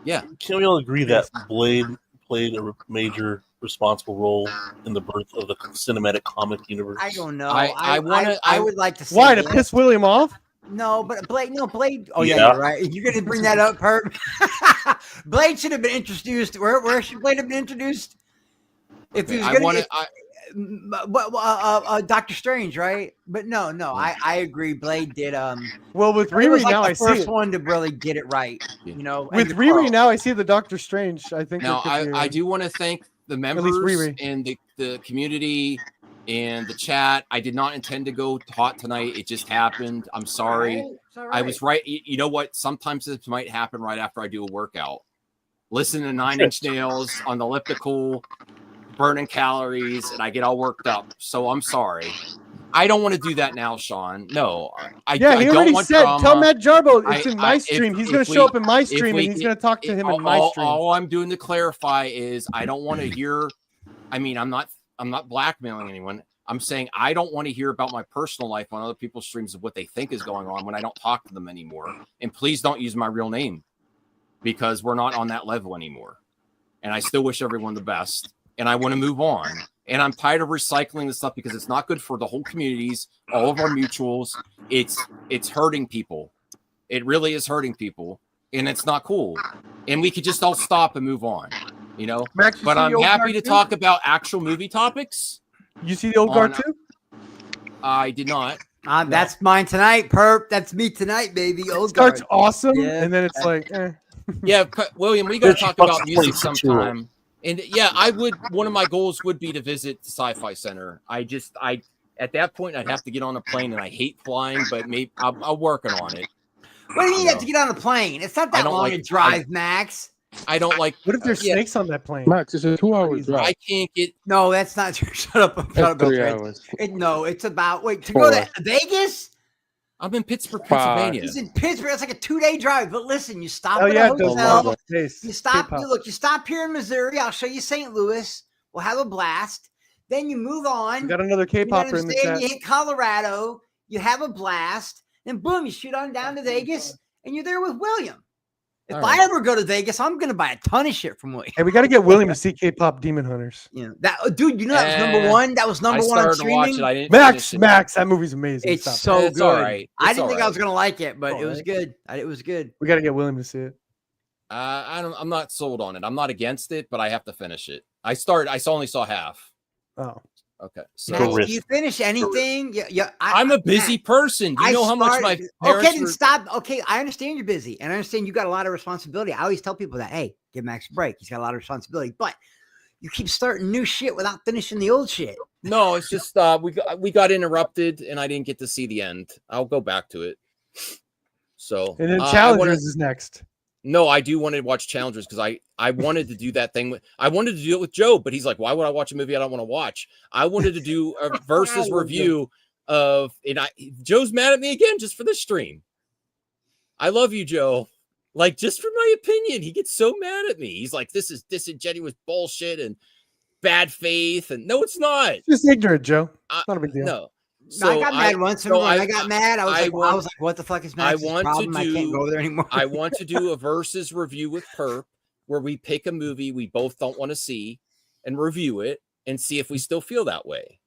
Yeah. Can we all agree that Blade played a major responsible role in the birth of the cinematic comic universe? I don't know. I would like to say why to piss William off? No, but Blade. Oh Yeah. yeah, you're right. You're gonna bring that up, Perp. Blade should have been introduced. Where should Blade have been introduced? If he was Doctor Strange, right? But no, I agree. Blade did. Well, with Blade was Riri like now, the I see first it. one to really get it right. You know, With Riri now, I see the Doctor Strange. I think. Now, there could be I do want to thank the members Riri. and the community and the chat. I did not intend to go hot tonight. It just happened. I'm sorry. It's all right. I was right. You know what? Sometimes this might happen right after I do a workout. Listen to Nine Inch Nails on the elliptical, burning calories, and I get all worked up. So I'm sorry. I don't want to do that now, Sean. No, I he I already don't want said. drama. Tell Matt Jarbo it's in my if- stream. He's if going to we- show up in my if stream, we- and he's going to talk to him in my stream. All I'm doing to clarify is I don't want to hear. I mean, I'm not blackmailing anyone. I'm saying I don't want to hear about my personal life on other people's streams of what they think is going on when I don't talk to them anymore. And please don't use my real name because we're not on that level anymore. And I still wish everyone the best. And I want to move on. And I'm tired of recycling this stuff because it's not good for the whole communities, all of our mutuals. It's hurting people. It really is hurting people. And it's not cool. And we could just all stop and move on, you know? Max, you But see I'm the old happy to cartoon? talk about actual movie topics. You see the old on- cartoon? I did not. That's mine tonight, Perp. That's me tonight, baby. Old Starts guard. awesome, Yeah. and then it's like, Yeah, William, we got to Bitch, talk fuck about music 22. sometime. And yeah, one of my goals would be to visit the Sci-Fi Center. At that point, I'd have to get on a plane, and I hate flying, but maybe I'm working on it. What do you mean you have to get on a plane? It's not I that don't long like- a drive, Max. I don't like. what if there's yeah, snakes on that plane? Max, it's a 2-hour drive. I can't get. No, that's not true. Shut up. Shut up. That's 3 Bill. hours. No, it's about to go to 4. Vegas. I'm in Pittsburgh, Five. Pennsylvania. He's in Pittsburgh. It's like a 2-day drive. But listen, you stop Oh at yeah, a it does hotel. love taste. You stop. K-pop. You stop here in Missouri. I'll show you St. Louis. We'll have a blast. Then you move on. We got another You know what K-popper I'm in the saying? chat. You hit Colorado. You have a blast. Then boom, you shoot on down to Vegas, and you're there with William. If All I right. ever go to Vegas, I'm gonna buy a ton of shit from William. Hey, we got to get William to see K-pop Demon Hunters. Yeah, dude, you know that was number one. That was number I one on started to watch streaming. it. I didn't Max, finish it. Max, that movie's amazing. It's Stop it. so It's good. all right. I It's didn't think all I was gonna like it, but it was right. good. It was good. We got to get William to see it. I'm not sold on it. I'm not against it, but I have to finish it. I only saw half. Oh. Okay. So Max, do you finish anything? Yeah. I'm a busy person. Do you know how much my parents Okay, then stop. Okay, I understand you're busy, and I understand you got a lot of responsibility. I always tell people that, hey, give Max a break. He's got a lot of responsibility, but you keep starting new shit without finishing the old shit. No, it's just we got interrupted, and I didn't get to see the end. I'll go back to it. So And then Challengers is next. No, I do want to watch Challengers because I wanted to do that thing. I wanted to do it with Joe, but he's like, why would I watch a movie I don't want to watch? I wanted to do a versus review of, and Joe's mad at me again just for this stream. I love you, Joe. Like, just for my opinion, he gets so mad at me. He's like, this is disingenuous bullshit and bad faith. And no, it's not. It's just ignorant, Joe. It's not a big deal. No. So I got mad once. When I got mad, I was like, "What the fuck is Max's problem? I can't go there anymore." I want to do a versus review with Perp, where we pick a movie we both don't want to see and review it and see if we still feel that way.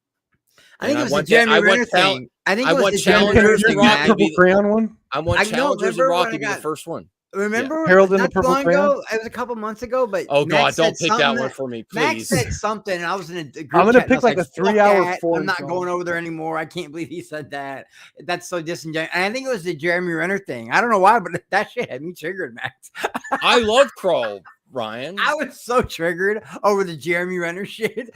I think it was the Jeremy Renner thing. I think it was the Challengers and Rock to be crayon one. I want Challengers and Rock to be the first one. Remember Harold in the not Purple long Crayon? ago? It was a couple months ago, but oh Max god, don't said pick that something one for me, please. Max said something, and I was in a group I'm gonna chat, and I pick was like a "Fuck 3-hour that. form I'm not song." going over there anymore. I can't believe he said that. That's so disingenuous. And I think it was the Jeremy Renner thing. I don't know why, but that shit had me triggered, Max. I love Crawl, Ryan. I was so triggered over the Jeremy Renner shit.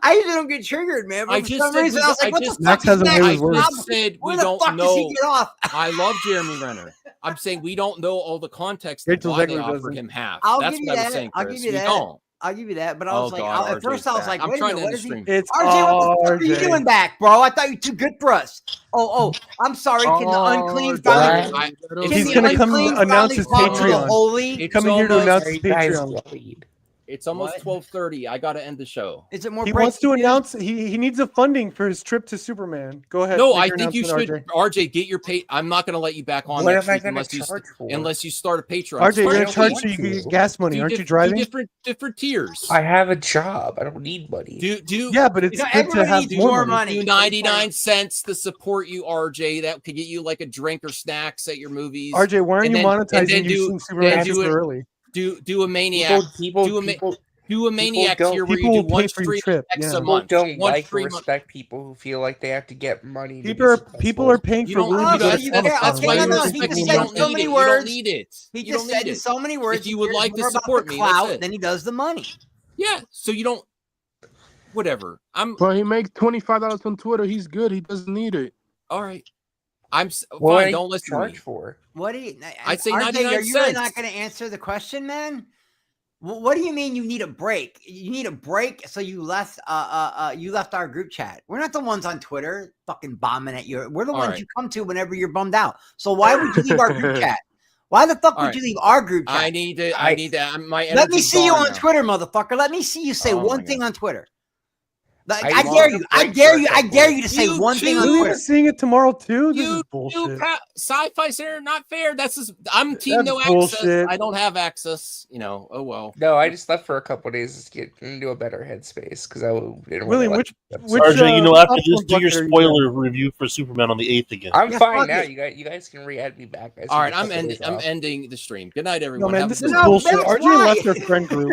I usually don't get triggered, man. But for some reason, I was like, "What the fuck is Max? I said we don't know. Does he get off?" I love Jeremy Renner. I'm saying we don't know all the context of why they offered him half. That's what I was saying, Chris. I'll give you we that. don't. I'll give you that. But I was at first I was like, I'm wait a trying minute, to what end is the he? stream. It's RJ, what the fuck are you doing back, bro? I thought you were too good for us. Oh, I'm sorry. Can the unclean finally? He's gonna come announce his Patreon. He's coming here to announce his Patreon. It's almost 12:30. I got to end the show. Is it more? He wants to announce. He needs a funding for his trip to Superman. Go ahead. No, I think you should. RJ, get your pay. I'm not going to let you back on. What next am I week going to unless you charge for? unless you start a Patreon. RJ, you're going to charge so you can get gas money. Aren't you driving? Different tiers. I have a job. I don't need money. Yeah, but it's good to have more money. Do 99 cents to support you, RJ. That could get you like a drink or snacks at your movies. RJ, why aren't you monetizing using Superman super early? Do a Maniac. Do a Maniac tier where you do one stream X a month. People don't like or respect people who feel like they have to get money. People are paying for rooms. That's why you respect me. You don't need it. You don't need it. He just said in so many words. If you would like to more about support the me, clout that's it. than he does the money. Yeah, so you don't. Whatever. Well, he makes $25 on Twitter. He's good. He doesn't need it. All right. I'm what fine. Don't listen to me. For? What do you? I'd say RJ, 99 are you really cents. not going to answer the question, man? What do you mean you need a break? You need a break, so you left our group chat. We're not the ones on Twitter fucking bombing at you. We're the ones you come to whenever you're bummed out. So why would you leave our group chat? Why the fuck would you leave our group chat? I need to. My let me see you on now. Twitter, motherfucker. Let me see you say one thing on Twitter. I I dare you to say one thing on Are Twitter. you seeing it tomorrow too? This is bullshit. Sci-fi center, not fair. That's just, I'm team That's no bullshit. access. I don't have access. Oh well. No, I just left for a couple of days to get into a better headspace because I didn't. William, which RJ, after this, do your spoiler review for Superman on the 8th again. I'm fine now. You guys can re-add me back. All right, I'm ending the stream. Good night, everyone. No man, this is bullshit. RJ left their friend group.